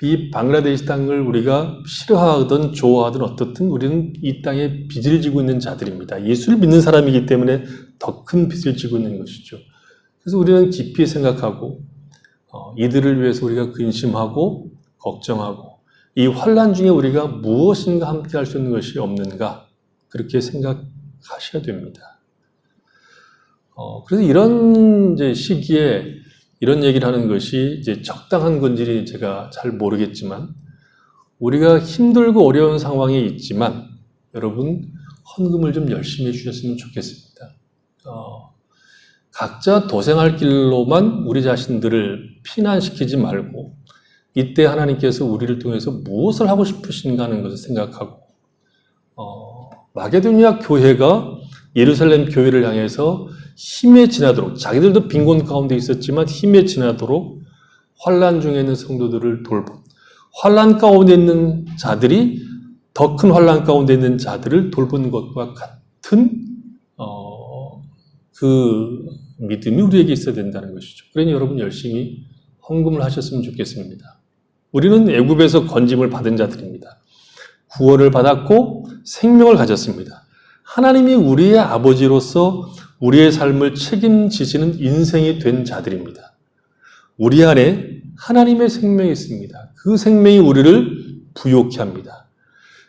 이 방글라데시 땅을 우리가 싫어하든 좋아하든 어떻든 우리는 이 땅에 빚을 지고 있는 자들입니다. 예수를 믿는 사람이기 때문에 더 큰 빚을 지고 있는 것이죠. 그래서 우리는 깊이 생각하고 이들을 위해서 우리가 근심하고 걱정하고 이 환난 중에 우리가 무엇인가 함께 할 수 있는 것이 없는가 그렇게 생각하셔야 됩니다. 그래서 이런 이제 시기에 이런 얘기를 하는 것이 이제 적당한 건지 제가 잘 모르겠지만 우리가 힘들고 어려운 상황에 있지만 여러분 헌금을 좀 열심히 해주셨으면 좋겠습니다. 각자 도생할 길로만 우리 자신들을 피난시키지 말고 이때 하나님께서 우리를 통해서 무엇을 하고 싶으신가 하는 것을 생각하고 마게도냐 교회가 예루살렘 교회를 향해서 힘에 지나도록 자기들도 빈곤 가운데 있었지만 힘에 지나도록 환난 중에 있는 성도들을 돌본 환난 가운데 있는 자들이 더 큰 환난 가운데 있는 자들을 돌본 것과 같은 그 믿음이 우리에게 있어야 된다는 것이죠. 그러니 여러분 열심히 헌금을 하셨으면 좋겠습니다. 우리는 애굽에서 건짐을 받은 자들입니다. 구원을 받았고 생명을 가졌습니다. 하나님이 우리의 아버지로서 우리의 삶을 책임지시는 인생이 된 자들입니다. 우리 안에 하나님의 생명이 있습니다. 그 생명이 우리를 부욕케 합니다.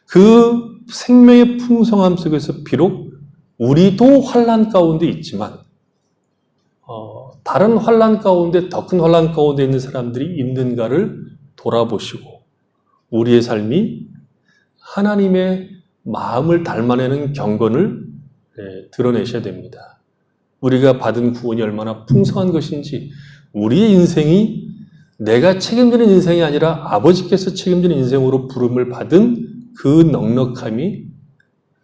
그 생명의 풍성함 속에서 비록 우리도 환난 가운데 있지만 다른 환난 가운데 더 큰 환난 가운데 있는 사람들이 있는가를 돌아보시고 우리의 삶이 하나님의 마음을 닮아내는 경건을 드러내셔야 됩니다. 우리가 받은 구원이 얼마나 풍성한 것인지 우리의 인생이 내가 책임지는 인생이 아니라 아버지께서 책임지는 인생으로 부름을 받은 그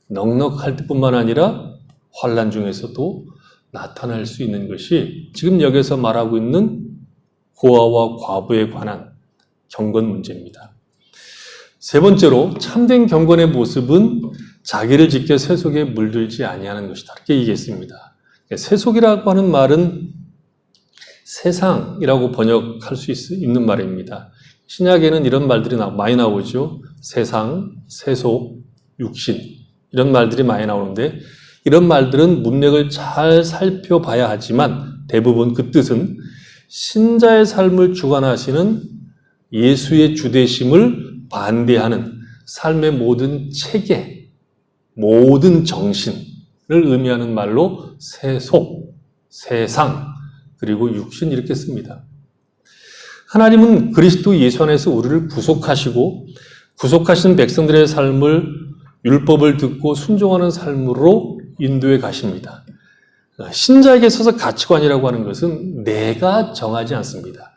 넉넉할 뿐만 아니라 환난 중에서도 나타날 수 있는 것이 지금 여기서 말하고 있는 고아와 과부에 관한 경건 문제입니다. 세 번째로 참된 경건의 모습은 자기를 지켜 세속에 물들지 아니하는 것이다. 이렇게 얘기했습니다. 세속이라고 하는 말은 세상이라고 번역할 수 있는 말입니다. 신약에는 이런 말들이 많이 나오죠. 세상, 세속, 육신 이런 말들이 많이 나오는데 이런 말들은 문맥을 잘 살펴봐야 하지만 대부분 그 뜻은 신자의 삶을 주관하시는 예수의 주되심을 반대하는 삶의 모든 체계, 모든 정신을 의미하는 말로 세속, 세상, 그리고 육신 이렇게 씁니다. 하나님은 그리스도 예수 안에서 우리를 구속하시고 구속하신 백성들의 삶을 율법을 듣고 순종하는 삶으로 인도해 가십니다. 신자에게 있어서 가치관이라고 하는 것은 내가 정하지 않습니다.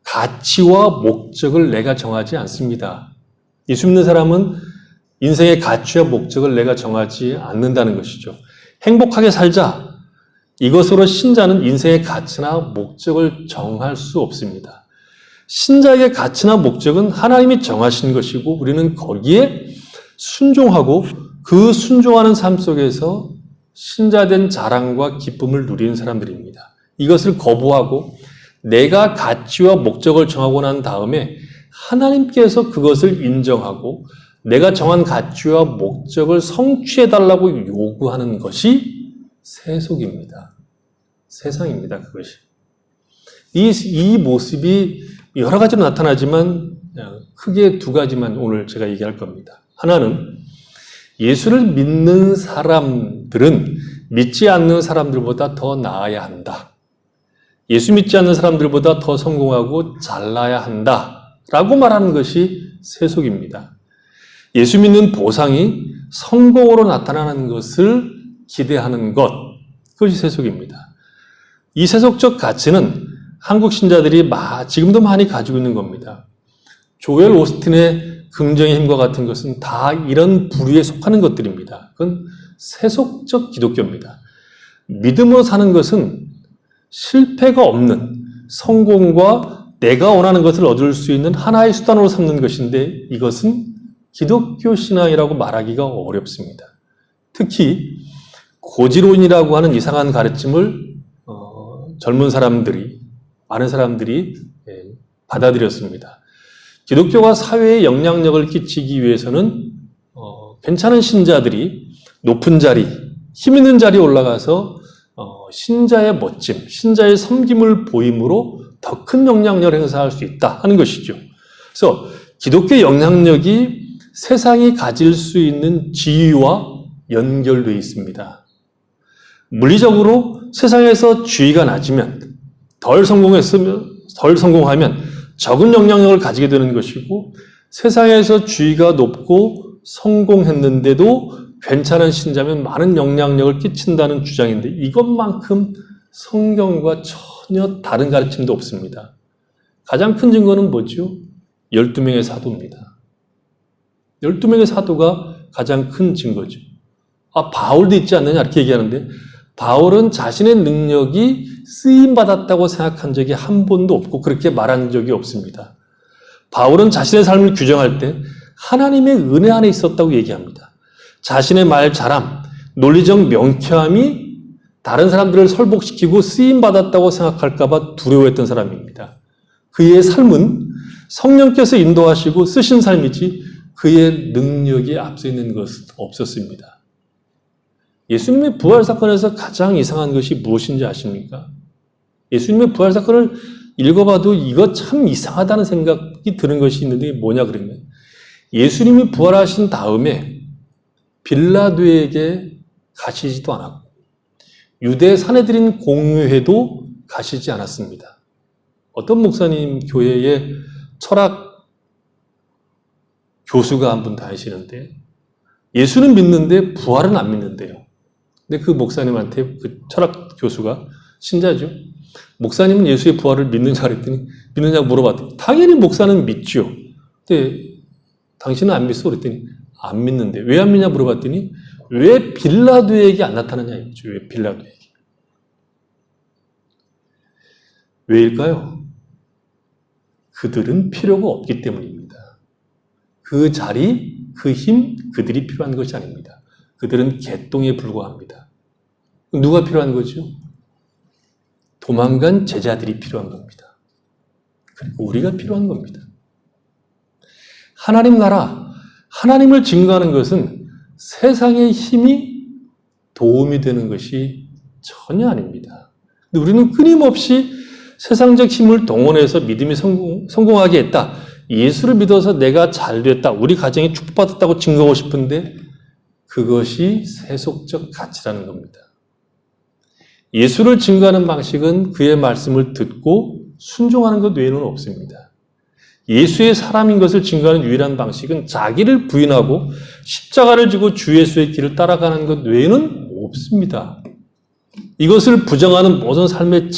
가치와 목적을 내가 정하지 않습니다. 예수 믿는 사람은 인생의 가치와 목적을 내가 정하지 않는다는 것이죠. 행복하게 살자. 이것으로 신자는 인생의 가치나 목적을 정할 수 없습니다. 신자에게 가치나 목적은 하나님이 정하신 것이고 우리는 거기에 순종하고 그 순종하는 삶 속에서 신자된 자랑과 기쁨을 누리는 사람들입니다. 이것을 거부하고 내가 가치와 목적을 정하고 난 다음에 하나님께서 그것을 인정하고 내가 정한 가치와 목적을 성취해달라고 요구하는 것이 세속입니다. 세상입니다. 그것이. 이 모습이 여러 가지로 나타나지만 크게 두 가지만 오늘 제가 얘기할 겁니다. 하나는 예수를 믿는 사람들은 믿지 않는 사람들보다 더 나아야 한다. 예수 믿지 않는 사람들보다 더 성공하고 잘나야 한다. 라고 말하는 것이 세속입니다. 예수 믿는 보상이 성공으로 나타나는 것을 기대하는 것, 그것이 세속입니다. 이 세속적 가치는 한국 신자들이 지금도 많이 가지고 있는 겁니다. 조엘 오스틴의 긍정의 힘과 같은 것은 다 이런 부류에 속하는 것들입니다. 그건 세속적 기독교입니다. 믿음으로 사는 것은 실패가 없는 성공과 내가 원하는 것을 얻을 수 있는 하나의 수단으로 삼는 것인데 이것은 기독교 신앙이라고 말하기가 어렵습니다. 특히 고지론이라고 하는 이상한 가르침을 젊은 사람들이, 많은 사람들이 받아들였습니다. 기독교가 사회에 영향력을 끼치기 위해서는 괜찮은 신자들이 높은 자리, 힘 있는 자리에 올라가서 신자의 멋짐, 신자의 섬김을 보임으로 더 큰 영향력을 행사할 수 있다 하는 것이죠. 그래서 기독교의 영향력이 세상이 가질 수 있는 지위와 연결되어 있습니다. 물리적으로 세상에서 지위가 낮으면 덜 성공하면 적은 영향력을 가지게 되는 것이고 세상에서 지위가 높고 성공했는데도 괜찮은 신자면 많은 영향력을 끼친다는 주장인데 이것만큼 성경과 전혀 다른 가르침도 없습니다. 가장 큰 증거는 뭐죠? 12명의 사도입니다. 12명의 사도가 가장 큰 증거죠. 바울도 있지 않느냐 이렇게 얘기하는데 바울은 자신의 능력이 쓰임받았다고 생각한 적이 한 번도 없고 그렇게 말한 적이 없습니다. 바울은 자신의 삶을 규정할 때 하나님의 은혜 안에 있었다고 얘기합니다. 자신의 말 잘함, 논리적 명쾌함이 다른 사람들을 설복시키고 쓰임받았다고 생각할까 봐 두려워했던 사람입니다. 그의 삶은 성령께서 인도하시고 쓰신 삶이지 그의 능력이 앞서 있는 것은 없었습니다. 예수님의 부활 사건에서 가장 이상한 것이 무엇인지 아십니까? 예수님의 부활 사건을 읽어봐도 이거 참 이상하다는 생각이 드는 것이 있는데 뭐냐 그러면 예수님이 부활하신 다음에 빌라도에게 가시지도 않았고 유대 사내들인 공회도 가시지 않았습니다. 어떤 목사님 교회에 철학 교수가 한 분 다니시는데 예수는 믿는데 부활은 안 믿는데요. 근데 그 목사님한테 그 철학 교수가 신자죠. 목사님은 예수의 부활을 믿느냐 그랬더니 믿느냐고 물어봤더니 당연히 목사는 믿죠. 근데 당신은 안 믿어 그랬더니 안 믿는데 왜 안 믿냐 물어봤더니 왜 빌라도에게 안 나타나냐 이거죠. 왜 빌라도에게. 왜일까요? 그들은 필요가 없기 때문입니다. 그 자리, 그 힘, 그들이 필요한 것이 아닙니다. 그들은 개똥에 불과합니다. 누가 필요한 거죠? 도망간 제자들이 필요한 겁니다. 그리고 우리가 필요한 겁니다. 하나님 나라, 하나님을 증거하는 것은 세상의 힘이 도움이 되는 것이 전혀 아닙니다. 근데 우리는 끊임없이 세상적 힘을 동원해서 믿음이 성공하게 했다. 예수를 믿어서 내가 잘 됐다. 우리 가정이 축복받았다고 증거하고 싶은데 그것이 세속적 가치라는 겁니다. 예수를 증거하는 방식은 그의 말씀을 듣고 순종하는 것 외에는 없습니다. 예수의 사람인 것을 증거하는 유일한 방식은 자기를 부인하고 십자가를 지고 주 예수의 길을 따라가는 것 외에는 없습니다. 이것을 부정하는 모든 삶의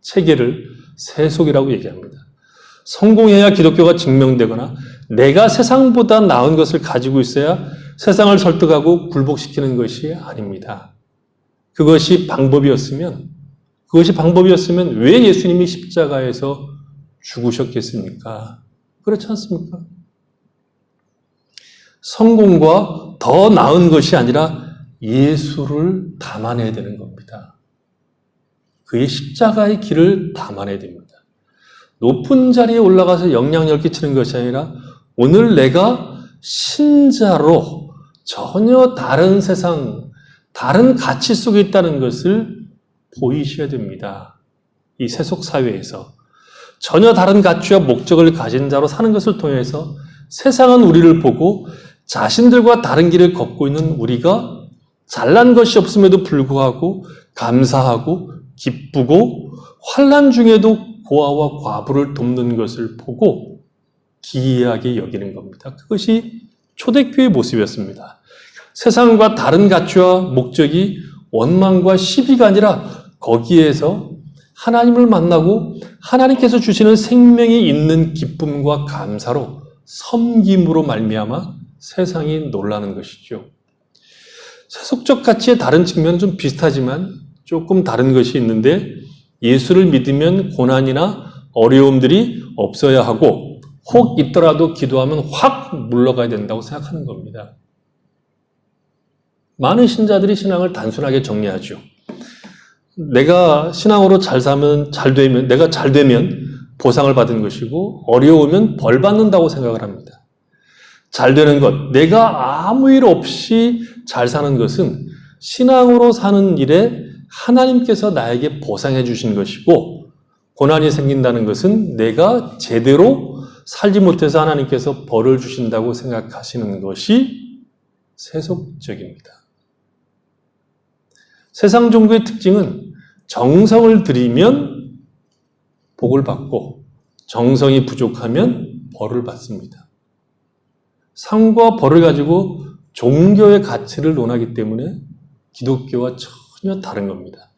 체계를 세속이라고 얘기합니다. 성공해야 기독교가 증명되거나 내가 세상보다 나은 것을 가지고 있어야 세상을 설득하고 굴복시키는 것이 아닙니다. 그것이 방법이었으면 왜 예수님이 십자가에서 죽으셨겠습니까? 그렇지 않습니까? 성공과 더 나은 것이 아니라 예수를 담아내야 되는 겁니다. 그의 십자가의 길을 담아내야 됩니다. 높은 자리에 올라가서 영향력을 끼치는 것이 아니라 오늘 내가 신자로 전혀 다른 세상, 다른 가치 속에 있다는 것을 보이셔야 됩니다. 이 세속 사회에서 전혀 다른 가치와 목적을 가진 자로 사는 것을 통해서 세상은 우리를 보고 자신들과 다른 길을 걷고 있는 우리가 잘난 것이 없음에도 불구하고 감사하고 기쁘고 환난 중에도 고아와 과부를 돕는 것을 보고 기이하게 여기는 겁니다. 그것이 초대교회의 모습이었습니다. 세상과 다른 가치와 목적이 원망과 시비가 아니라 거기에서 하나님을 만나고 하나님께서 주시는 생명이 있는 기쁨과 감사로 섬김으로 말미암아 세상이 놀라는 것이죠. 세속적 가치의 다른 측면은 좀 비슷하지만 조금 다른 것이 있는데 예수를 믿으면 고난이나 어려움들이 없어야 하고 혹 있더라도 기도하면 확 물러가야 된다고 생각하는 겁니다. 많은 신자들이 신앙을 단순하게 정리하죠. 내가 신앙으로 내가 잘 되면 보상을 받은 것이고 어려우면 벌 받는다고 생각을 합니다. 잘 되는 것, 내가 아무 일 없이 잘 사는 것은 신앙으로 사는 일에 하나님께서 나에게 보상해 주신 것이고 고난이 생긴다는 것은 내가 제대로 살지 못해서 하나님께서 벌을 주신다고 생각하시는 것이 세속적입니다. 세상 종교의 특징은 정성을 들이면 복을 받고 정성이 부족하면 벌을 받습니다. 상과 벌을 가지고 종교의 가치를 논하기 때문에 기독교와 전혀 다른 겁니다.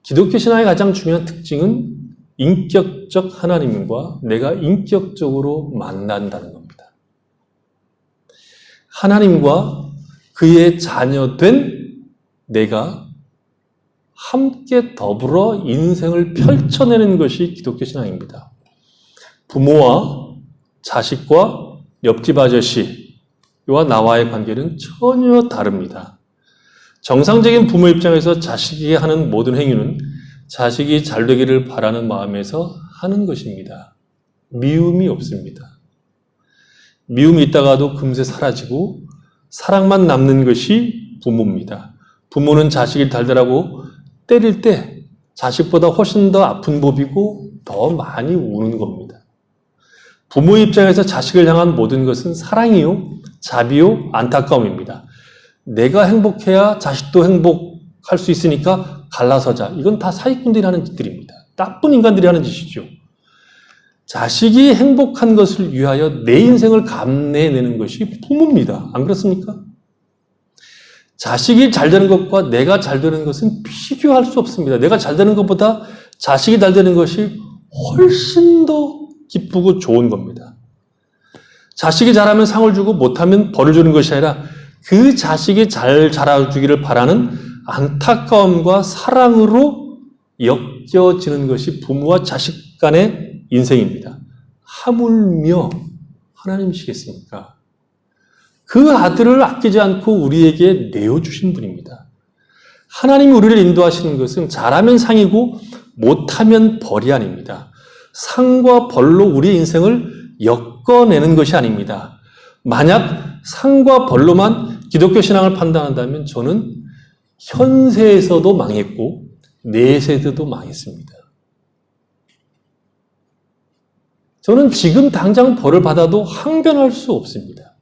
기독교 신앙의 가장 중요한 특징은 인격적 하나님과 내가 인격적으로 만난다는 겁니다. 하나님과 그의 자녀된 내가 함께 더불어 인생을 펼쳐내는 것이 기독교 신앙입니다. 부모와 자식과 옆집 아저씨와 나와의 관계는 전혀 다릅니다. 정상적인 부모 입장에서 자식이 하는 모든 행위는 자식이 잘 되기를 바라는 마음에서 하는 것입니다. 미움이 없습니다. 미움이 있다가도 금세 사라지고 사랑만 남는 것이 부모입니다. 부모는 자식이 달달하고 때릴 때 자식보다 훨씬 더 아픈 법이고 더 많이 우는 겁니다. 부모 입장에서 자식을 향한 모든 것은 사랑이요, 자비요, 안타까움입니다. 내가 행복해야 자식도 행복할 수 있으니까 갈라서자. 이건 다 사기꾼들이 하는 짓들입니다. 나쁜 인간들이 하는 짓이죠. 자식이 행복한 것을 위하여 내 인생을 감내해내는 것이 부모입니다. 안 그렇습니까? 자식이 잘 되는 것과 내가 잘 되는 것은 비교할 수 없습니다. 내가 잘 되는 것보다 자식이 잘 되는 것이 훨씬 더 기쁘고 좋은 겁니다. 자식이 잘하면 상을 주고 못하면 벌을 주는 것이 아니라 그 자식이 잘 자라주기를 바라는 안타까움과 사랑으로 엮여지는 것이 부모와 자식 간의 인생입니다. 하물며 하나님이시겠습니까? 그 아들을 아끼지 않고 우리에게 내어주신 분입니다. 하나님이 우리를 인도하시는 것은 잘하면 상이고 못하면 벌이 아닙니다. 상과 벌로 우리의 인생을 엮어내는 것이 아닙니다. 만약 상과 벌로만 기독교 신앙을 판단한다면 저는 현세에서도 망했고 내세에서도 망했습니다. 저는 지금 당장 벌을 받아도 항변할 수 없습니다.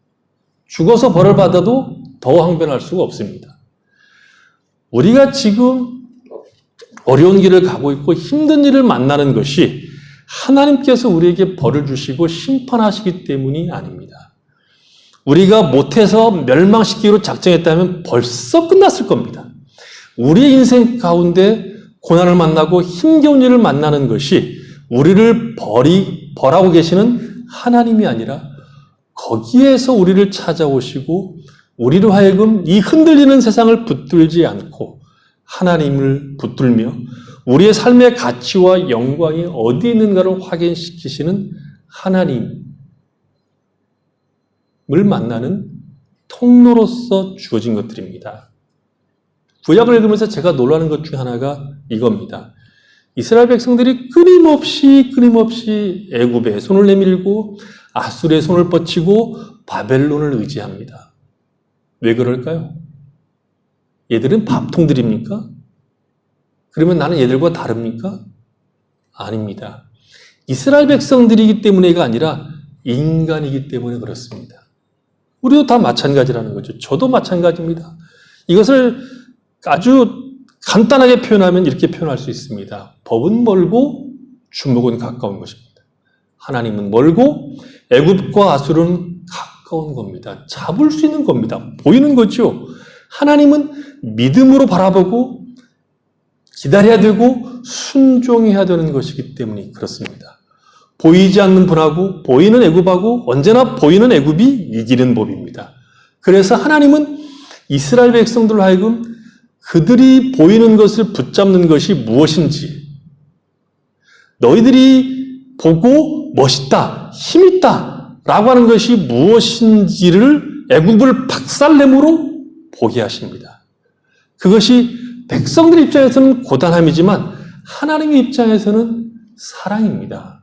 죽어서 벌을 받아도 더 항변할 수가 없습니다. 우리가 지금 어려운 길을 가고 있고 힘든 일을 만나는 것이 하나님께서 우리에게 벌을 주시고 심판하시기 때문이 아닙니다. 우리가 못해서 멸망시키기로 작정했다면 벌써 끝났을 겁니다. 우리의 인생 가운데 고난을 만나고 힘겨운 일을 만나는 것이 우리를 벌하고 계시는 하나님이 아니라 거기에서 우리를 찾아오시고 우리로 하여금 이 흔들리는 세상을 붙들지 않고 하나님을 붙들며 우리의 삶의 가치와 영광이 어디 있는가를 확인시키시는 하나님을 만나는 통로로서 주어진 것들입니다. 구약을 읽으면서 제가 놀라는 것 중 하나가 이겁니다. 이스라엘 백성들이 끊임없이 애굽에 손을 내밀고 아수르의 손을 뻗치고 바벨론을 의지합니다. 왜 그럴까요? 얘들은 밥통들입니까? 그러면 나는 얘들과 다릅니까? 아닙니다. 이스라엘 백성들이기 때문에가 아니라 인간이기 때문에 그렇습니다. 우리도 다 마찬가지라는 거죠. 저도 마찬가지입니다. 이것을 아주 간단하게 표현하면 이렇게 표현할 수 있습니다. 법은 멀고 주목은 가까운 것입니다. 하나님은 멀고 애굽과 아수르는 가까운 겁니다. 잡을 수 있는 겁니다. 보이는 거죠. 하나님은 믿음으로 바라보고 기다려야 되고 순종해야 되는 것이기 때문에 그렇습니다. 보이지 않는 분하고 보이는 애굽하고 언제나 보이는 애굽이 이기는 법입니다. 그래서 하나님은 이스라엘 백성들로 하여금 그들이 보이는 것을 붙잡는 것이 무엇인지, 너희들이 보고 멋있다, 힘있다 라고 하는 것이 무엇인지를 애굽을 박살내므로 보게 하십니다. 그것이 백성들 입장에서는 고단함이지만 하나님의 입장에서는 사랑입니다.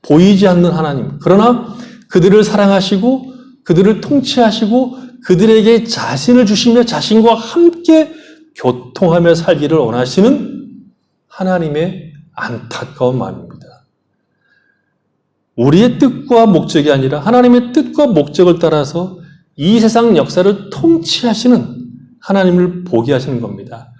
보이지 않는 하나님, 그러나 그들을 사랑하시고 그들을 통치하시고 그들에게 자신을 주시며 자신과 함께 교통하며 살기를 원하시는 하나님의 안타까운 마음입니다. 우리의 뜻과 목적이 아니라 하나님의 뜻과 목적을 따라서 이 세상 역사를 통치하시는 하나님을 보게 하시는 겁니다.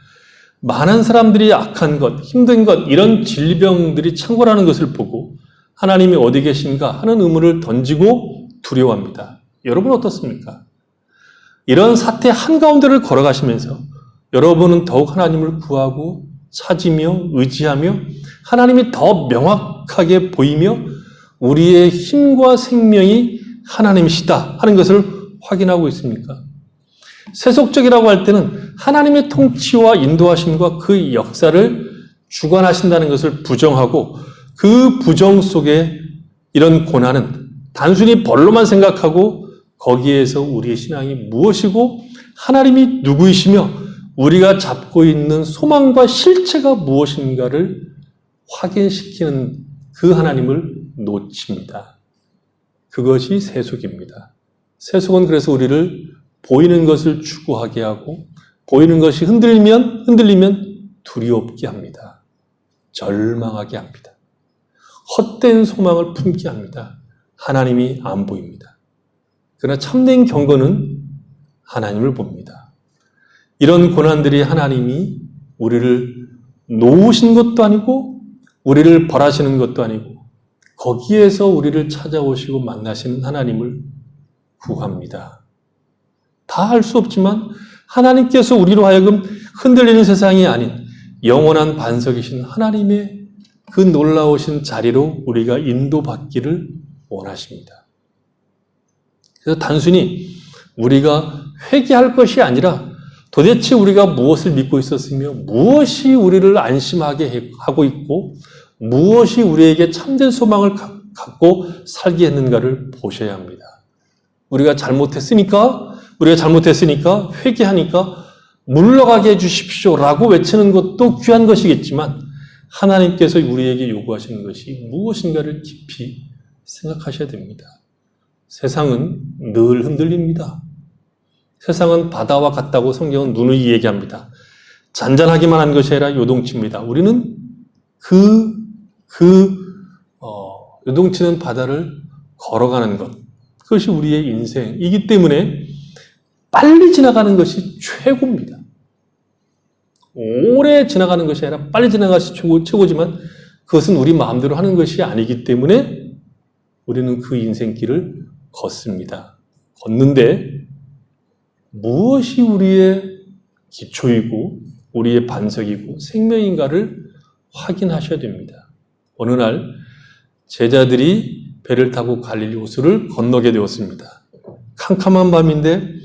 많은 사람들이 악한 것, 힘든 것, 이런 질병들이 창궐하는 것을 보고 하나님이 어디 계신가 하는 의문을 던지고 두려워합니다. 여러분 어떻습니까? 이런 사태 한가운데를 걸어가시면서 여러분은 더욱 하나님을 구하고 찾으며 의지하며 하나님이 더 명확하게 보이며 우리의 힘과 생명이 하나님이시다 하는 것을 확인하고 있습니까? 세속적이라고 할 때는 하나님의 통치와 인도하심과 그 역사를 주관하신다는 것을 부정하고 그 부정 속에 이런 고난은 단순히 벌로만 생각하고 거기에서 우리의 신앙이 무엇이고 하나님이 누구이시며 우리가 잡고 있는 소망과 실체가 무엇인가를 확인시키는 그 하나님을 놓칩니다. 그것이 세속입니다. 세속은 그래서 우리를 보이는 것을 추구하게 하고 보이는 것이 흔들리면 두렵게 합니다. 절망하게 합니다. 헛된 소망을 품게 합니다. 하나님이 안 보입니다. 그러나 참된 경건은 하나님을 봅니다. 이런 고난들이 하나님이 우리를 놓으신 것도 아니고 우리를 벌하시는 것도 아니고 거기에서 우리를 찾아오시고 만나시는 하나님을 구합니다. 다 할 수 없지만 하나님께서 우리로 하여금 흔들리는 세상이 아닌 영원한 반석이신 하나님의 그 놀라우신 자리로 우리가 인도받기를 원하십니다. 그래서 단순히 우리가 회개할 것이 아니라 도대체 우리가 무엇을 믿고 있었으며 무엇이 우리를 안심하게 하고 있고 무엇이 우리에게 참된 소망을 갖고 살게 했는가를 보셔야 합니다. 우리가 잘못했으니까 회개하니까 물러가게 해주십시오라고 외치는 것도 귀한 것이겠지만 하나님께서 우리에게 요구하시는 것이 무엇인가를 깊이 생각하셔야 됩니다. 세상은 늘 흔들립니다. 세상은 바다와 같다고 성경은 누누이 얘기합니다. 잔잔하기만 한 것이 아니라 요동칩니다. 우리는 요동치는 바다를 걸어가는 것, 그것이 우리의 인생이기 때문에 빨리 지나가는 것이 최고입니다. 오래 지나가는 것이 아니라 빨리 지나가는 것이 최고지만 그것은 우리 마음대로 하는 것이 아니기 때문에 우리는 그 인생길을 걷습니다. 걷는데 무엇이 우리의 기초이고 우리의 반석이고 생명인가를 확인하셔야 됩니다. 어느 날 제자들이 배를 타고 갈릴리 호수를 건너게 되었습니다. 캄캄한 밤인데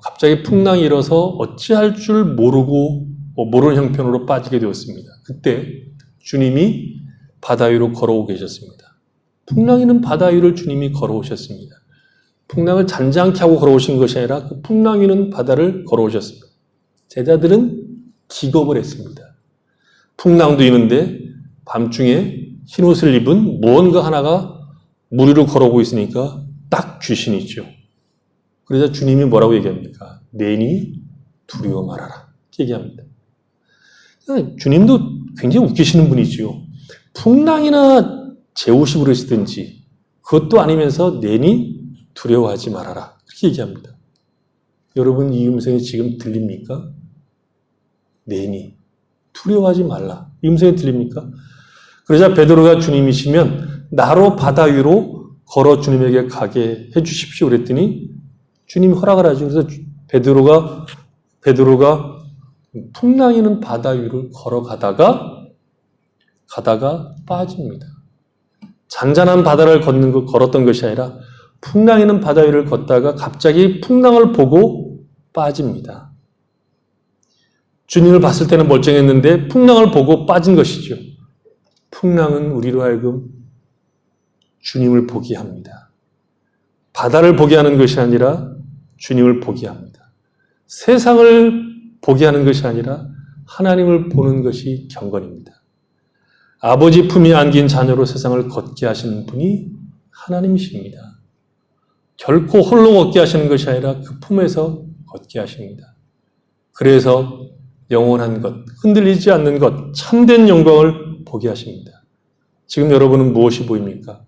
갑자기 풍랑이 일어서 어찌할 줄 모르는 형편으로 빠지게 되었습니다. 그때 주님이 바다 위로 걸어오고 계셨습니다. 풍랑이 있는 바다 위를 주님이 걸어오셨습니다. 풍랑을 잔잔케 하고 걸어오신 것이 아니라 그 풍랑이 있는 바다를 걸어오셨습니다. 제자들은 기겁을 했습니다. 풍랑도 있는데 밤중에 흰옷을 입은 무언가 하나가 물 위로 걸어오고 있으니까 딱 귀신이죠. 그래서 주님이 뭐라고 얘기합니까? 내니 두려워 말아라. 얘기합니다. 주님도 굉장히 웃기시는 분이지요. 풍랑이나 제옷이 부르시든지 그것도 아니면서 내니 두려워하지 말아라. 그렇게 얘기합니다. 여러분 이 음성이 지금 들립니까? 내니 두려워하지 말라. 이 음성이 들립니까? 그러자 베드로가 주님이시면 나로 바다 위로 걸어 주님에게 가게 해주십시오. 그랬더니 주님이 허락을 하죠. 그래서 베드로가 풍랑이 있는 바다 위를 걸어가다가 빠집니다. 잔잔한 바다를 걸었던 것이 아니라 풍랑이 있는 바다 위를 걷다가 갑자기 풍랑을 보고 빠집니다. 주님을 봤을 때는 멀쩡했는데 풍랑을 보고 빠진 것이죠. 풍랑은 우리로 하여금 주님을 보게 합니다. 바다를 보게 하는 것이 아니라 주님을 보게 합니다. 세상을 보게 하는 것이 아니라 하나님을 보는 것이 경건입니다. 아버지 품에 안긴 자녀로 세상을 걷게 하시는 분이 하나님이십니다. 결코 홀로 걷게 하시는 것이 아니라 그 품에서 걷게 하십니다. 그래서 영원한 것, 흔들리지 않는 것, 참된 영광을 보게 하십니다. 지금 여러분은 무엇이 보입니까?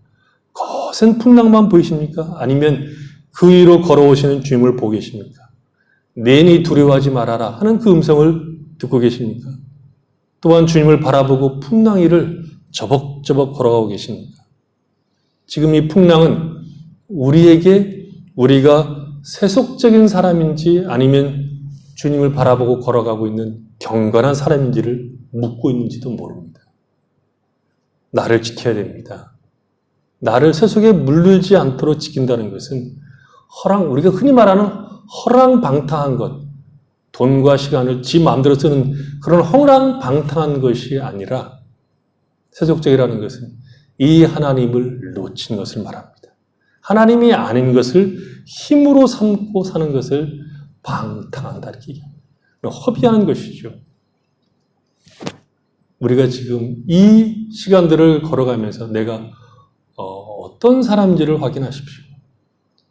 거센 풍랑만 보이십니까? 아니면 그 위로 걸어오시는 주님을 보고 계십니까? 내니 두려워하지 말아라 하는 그 음성을 듣고 계십니까? 또한 주님을 바라보고 풍랑 위를 저벅저벅 걸어가고 계십니까? 지금 이 풍랑은 우리가 세속적인 사람인지 아니면 주님을 바라보고 걸어가고 있는 경건한 사람인지를 묻고 있는지도 모릅니다. 나를 지켜야 됩니다. 나를 세속에 물들지 않도록 지킨다는 것은 우리가 흔히 말하는 허랑방탕한 것, 돈과 시간을 지 마음대로 쓰는 그런 허랑방탕한 것이 아니라 세속적이라는 것은 이 하나님을 놓친 것을 말합니다. 하나님이 아닌 것을 힘으로 삼고 사는 것을 방탕한다 이렇게 얘기합니다. 허비하는 것이죠. 우리가 지금 이 시간들을 걸어가면서 내가 어떤 사람인지를 확인하십시오.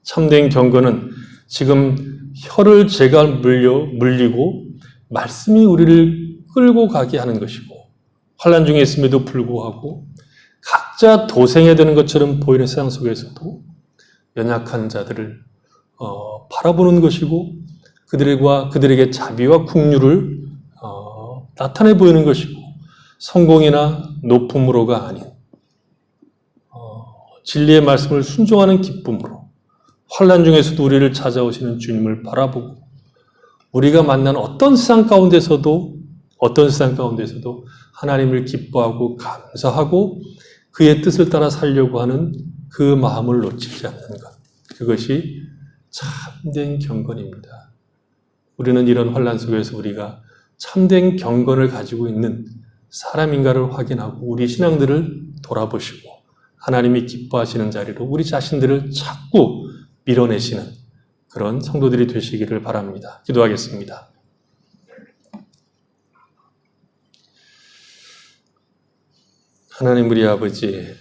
참된 경건은 지금 혀를 제가 물리고 말씀이 우리를 끌고 가게 하는 것이고 환난 중에 있음에도 불구하고 각자 도생해야 되는 것처럼 보이는 세상 속에서도 연약한 자들을 바라보는 것이고 그들에게 자비와 긍휼을 나타내 보이는 것이고 성공이나 높음으로가 아닌 진리의 말씀을 순종하는 기쁨으로 환난 중에서도 우리를 찾아오시는 주님을 바라보고 우리가 만난 어떤 세상 가운데서도 하나님을 기뻐하고 감사하고 그의 뜻을 따라 살려고 하는 그 마음을 놓치지 않는 것. 그것이 참된 경건입니다. 우리는 이런 환난 속에서 우리가 참된 경건을 가지고 있는 사람인가를 확인하고 우리 신앙들을 돌아보시고 하나님이 기뻐하시는 자리로 우리 자신들을 자꾸 밀어내시는 그런 성도들이 되시기를 바랍니다. 기도하겠습니다. 하나님 우리 아버지,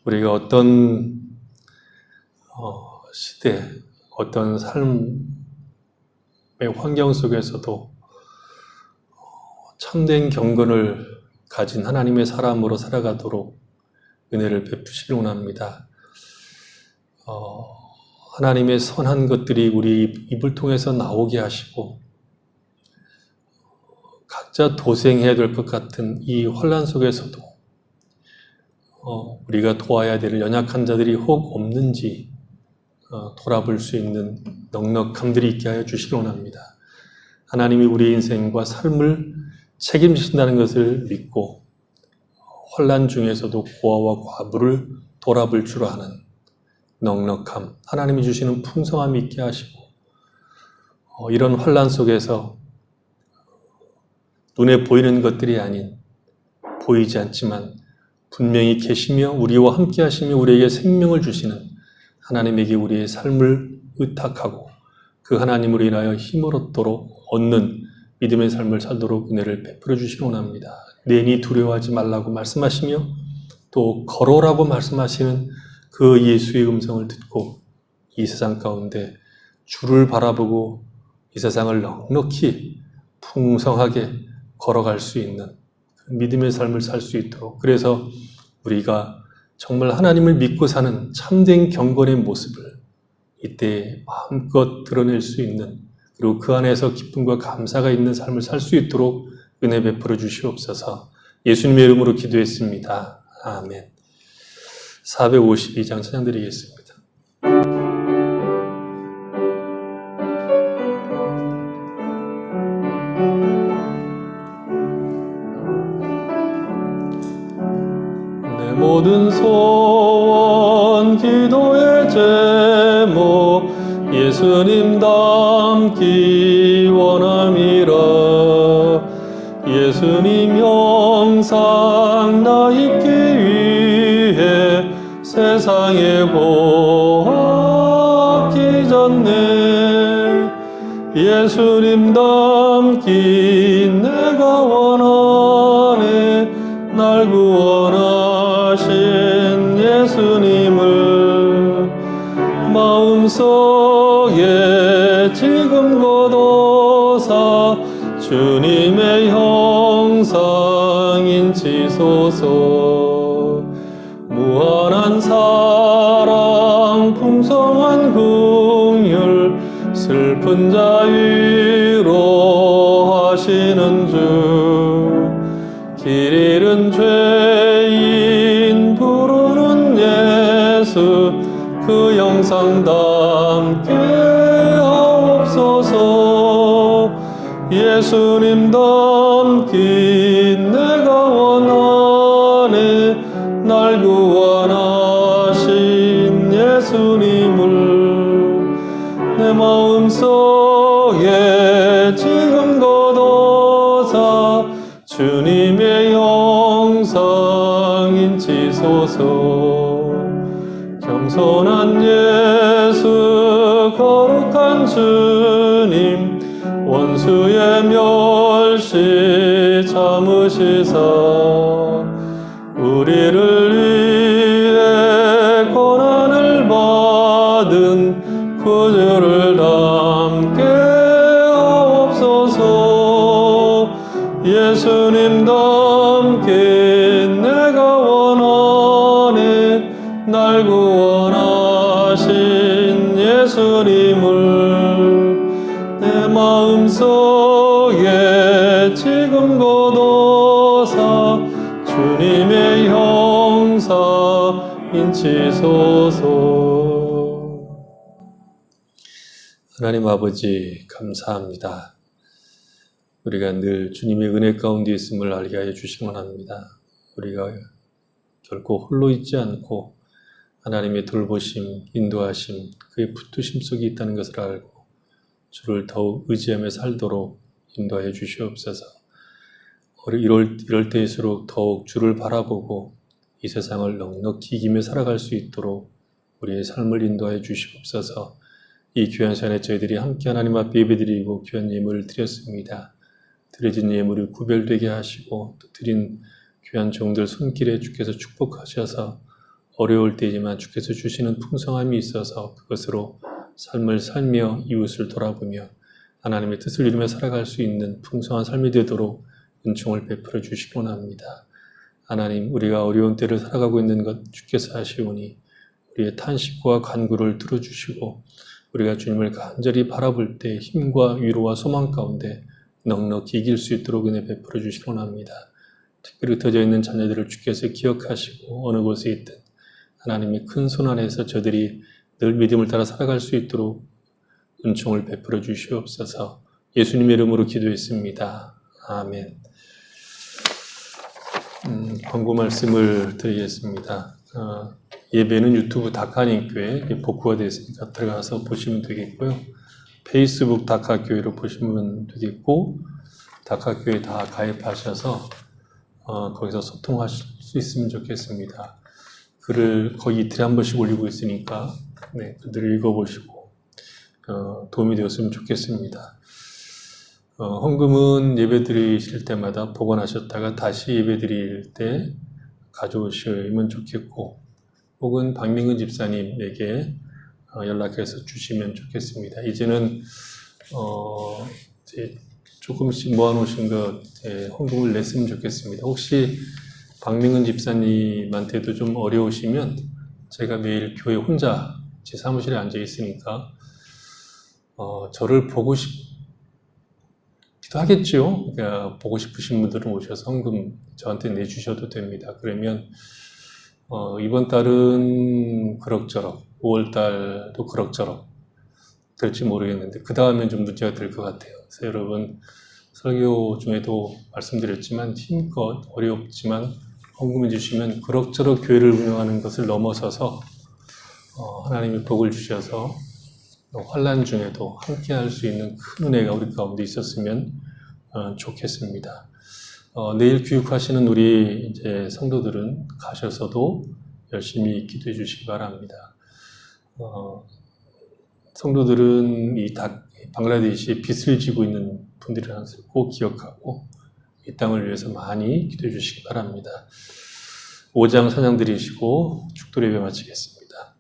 우리가 어떤 시대, 어떤 삶의 환경 속에서도 참된 경건을 가진 하나님의 사람으로 살아가도록 은혜를 베푸시길 원합니다. 하나님의 선한 것들이 우리 입을 통해서 나오게 하시고 각자 도생해야 될 것 같은 이 혼란 속에서도 우리가 도와야 될 연약한 자들이 혹 없는지 돌아볼 수 있는 넉넉함들이 있게 하여 주시기 원합니다. 하나님이 우리 인생과 삶을 책임지신다는 것을 믿고 혼란 중에서도 고아와 과부를 돌아볼 줄 아는 넉넉함, 하나님이 주시는 풍성함이 있게 하시고 이런 혼란 속에서 눈에 보이는 것들이 아닌 보이지 않지만 분명히 계시며 우리와 함께 하시며 우리에게 생명을 주시는 하나님에게 우리의 삶을 의탁하고 그 하나님으로 인하여 힘을 얻는 믿음의 삶을 살도록 은혜를 베풀어 주시기 원합니다. 내니 두려워하지 말라고 말씀하시며 또 걸어라고 말씀하시는 그 예수의 음성을 듣고 이 세상 가운데 주를 바라보고 이 세상을 넉넉히 풍성하게 걸어갈 수 있는 믿음의 삶을 살 수 있도록, 그래서 우리가 정말 하나님을 믿고 사는 참된 경건의 모습을 이때 마음껏 드러낼 수 있는, 그리고 그 안에서 기쁨과 감사가 있는 삶을 살 수 있도록 은혜 베풀어 주시옵소서. 예수님의 이름으로 기도했습니다. 아멘. 452장 찬양 드리겠습니다. 내 모든 소원 기도의 제목 예수님 닮기 원함이라. 예수님 형상 나 입기 위해 세상에 보았기 전에 예수님 닮기 내가 원하네. 날 구원하신 예수님을 마음속에 지금 거둬사 주님의 형상 인치소서. 무한한 사랑 풍성한 긍휼 슬픈 자 위로하시는 주. 길 잃은 죄인 부르는 예수 그 영상 담게 하옵소서. 예수님 닮기 내가 원하네. 날 구원하신 예수님을 내 마음속에 지금 거둬사 주님의 형상 인치소서. 겸손한 예수 거룩한 주님 원수의 멸시 참으시사 우리를 위해 고난을 받은 구주를 담게 하옵소서. 예수님 닮게 내가 원하네. 날 구원하신 예수님을 내 마음속에 지금 거둬사 주님의 형상 인치소서. 하나님 아버지 감사합니다. 우리가 늘 주님의 은혜 가운데 있음을 알게 하여 주시기 원합니다. 우리가 결코 홀로 있지 않고 하나님의 돌보심, 인도하심, 그의 붙드심 속에 있다는 것을 알고 주를 더욱 의지하며 살도록 인도하여 주시옵소서. 이럴 때일수록 더욱 주를 바라보고 이 세상을 넉넉히 이기며 살아갈 수 있도록 우리의 삶을 인도하여 주시옵소서. 이 귀한 시간에 저희들이 함께 하나님 앞에 예배드리고 귀한 예물을 드렸습니다. 드려진 예물이 구별되게 하시고 또 드린 귀한 종들 손길에 주께서 축복하셔서 어려울 때이지만 주께서 주시는 풍성함이 있어서 그것으로 삶을 살며 이웃을 돌아보며 하나님의 뜻을 이루며 살아갈 수 있는 풍성한 삶이 되도록 은총을 베풀어 주시곤 합니다. 하나님, 우리가 어려운 때를 살아가고 있는 것 주께서 아시오니 우리의 탄식과 간구를 들어주시고 우리가 주님을 간절히 바라볼 때 힘과 위로와 소망 가운데 넉넉히 이길 수 있도록 은혜 베풀어 주시곤 합니다. 특별히 흩어져 있는 자녀들을 주께서 기억하시고 어느 곳에 있든 하나님의 큰 손 안에서 저들이 늘 믿음을 따라 살아갈 수 있도록 은총을 베풀어 주시옵소서. 예수님의 이름으로 기도했습니다. 아멘. 광고 말씀을 드리겠습니다. 예배는 유튜브 다카님교회 복구가 되었으니까 들어가서 보시면 되겠고요. 페이스북 다카교회로 보시면 되겠고 다카교회 다 가입하셔서 거기서 소통하실 수 있으면 좋겠습니다. 글을 거의 이틀에 한 번씩 올리고 있으니까 글들을 읽어보시고 도움이 되었으면 좋겠습니다. 헌금은 예배 드리실 때마다 보관하셨다가 다시 예배 드릴 때 가져오시면 좋겠고 혹은 박민근 집사님에게 연락해서 주시면 좋겠습니다. 이제는 조금씩 모아놓으신 것 헌금을 냈으면 좋겠습니다. 혹시 박민근 집사님한테도 좀 어려우시면 제가 매일 교회 혼자 제 사무실에 앉아 있으니까 저를 보고 싶기도 하겠죠. 그러니까 보고 싶으신 분들은 오셔서 헌금 저한테 내주셔도 됩니다. 그러면 이번 달은 그럭저럭 5월 달도 그럭저럭 될지 모르겠는데 그 다음엔 좀 문제가 될 것 같아요. 그래서 여러분 설교 중에도 말씀드렸지만 힘껏 어렵지만 헌금해 주시면 그럭저럭 교회를 운영하는 것을 넘어서서 하나님의 복을 주셔서 환난 중에도 함께 할 수 있는 큰 은혜가 우리 가운데 있었으면 좋겠습니다. 내일 교육하시는 우리 이제 성도들은 가셔서도 열심히 기도해 주시기 바랍니다. 성도들은 이 방글라데시에 빚을 지고 있는 분들이라는 것을 꼭 기억하고 이 땅을 위해서 많이 기도해 주시기 바랍니다. 5장 찬양 드리시고 축도 예배 마치겠습니다.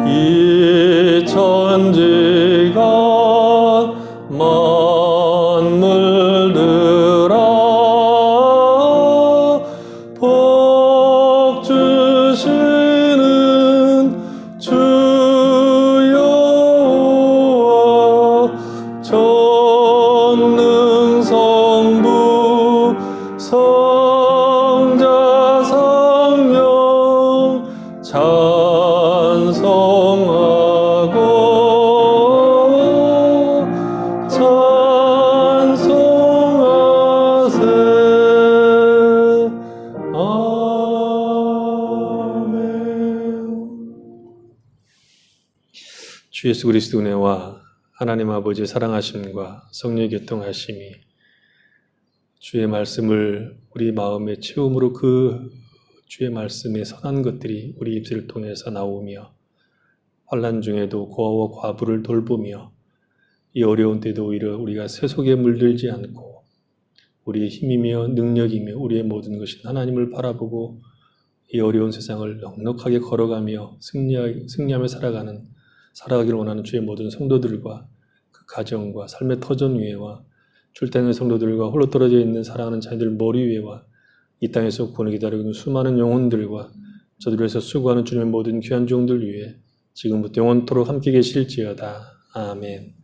이 천지가 만물들아 복 주시는 주여 전능 성부 성자 성령 찬송하세. 아멘. 주 예수 그리스도 은혜와 하나님 아버지의 사랑하심과 성령의 교통하심이 주의 말씀을 우리 마음의 체험으로 그 주의 말씀의 선한 것들이 우리 입술을 통해서 나오며 환난 중에도 고아와 과부를 돌보며 이 어려운 때도 오히려 우리가 세속에 물들지 않고 우리의 힘이며 능력이며 우리의 모든 것이 하나님을 바라보고 이 어려운 세상을 넉넉하게 걸어가며 승리하며 살아가기를 원하는 주의 모든 성도들과 그 가정과 삶의 터전 위에와 출단의 성도들과 홀로 떨어져 있는 사랑하는 자녀들 머리 위에와 이 땅에서 구원을 기다리고 있는 수많은 영혼들과 저들을 위해서 수고하는 주님의 모든 귀한 종들 위에 지금부터 영원토록 함께 계실지어다. 아멘.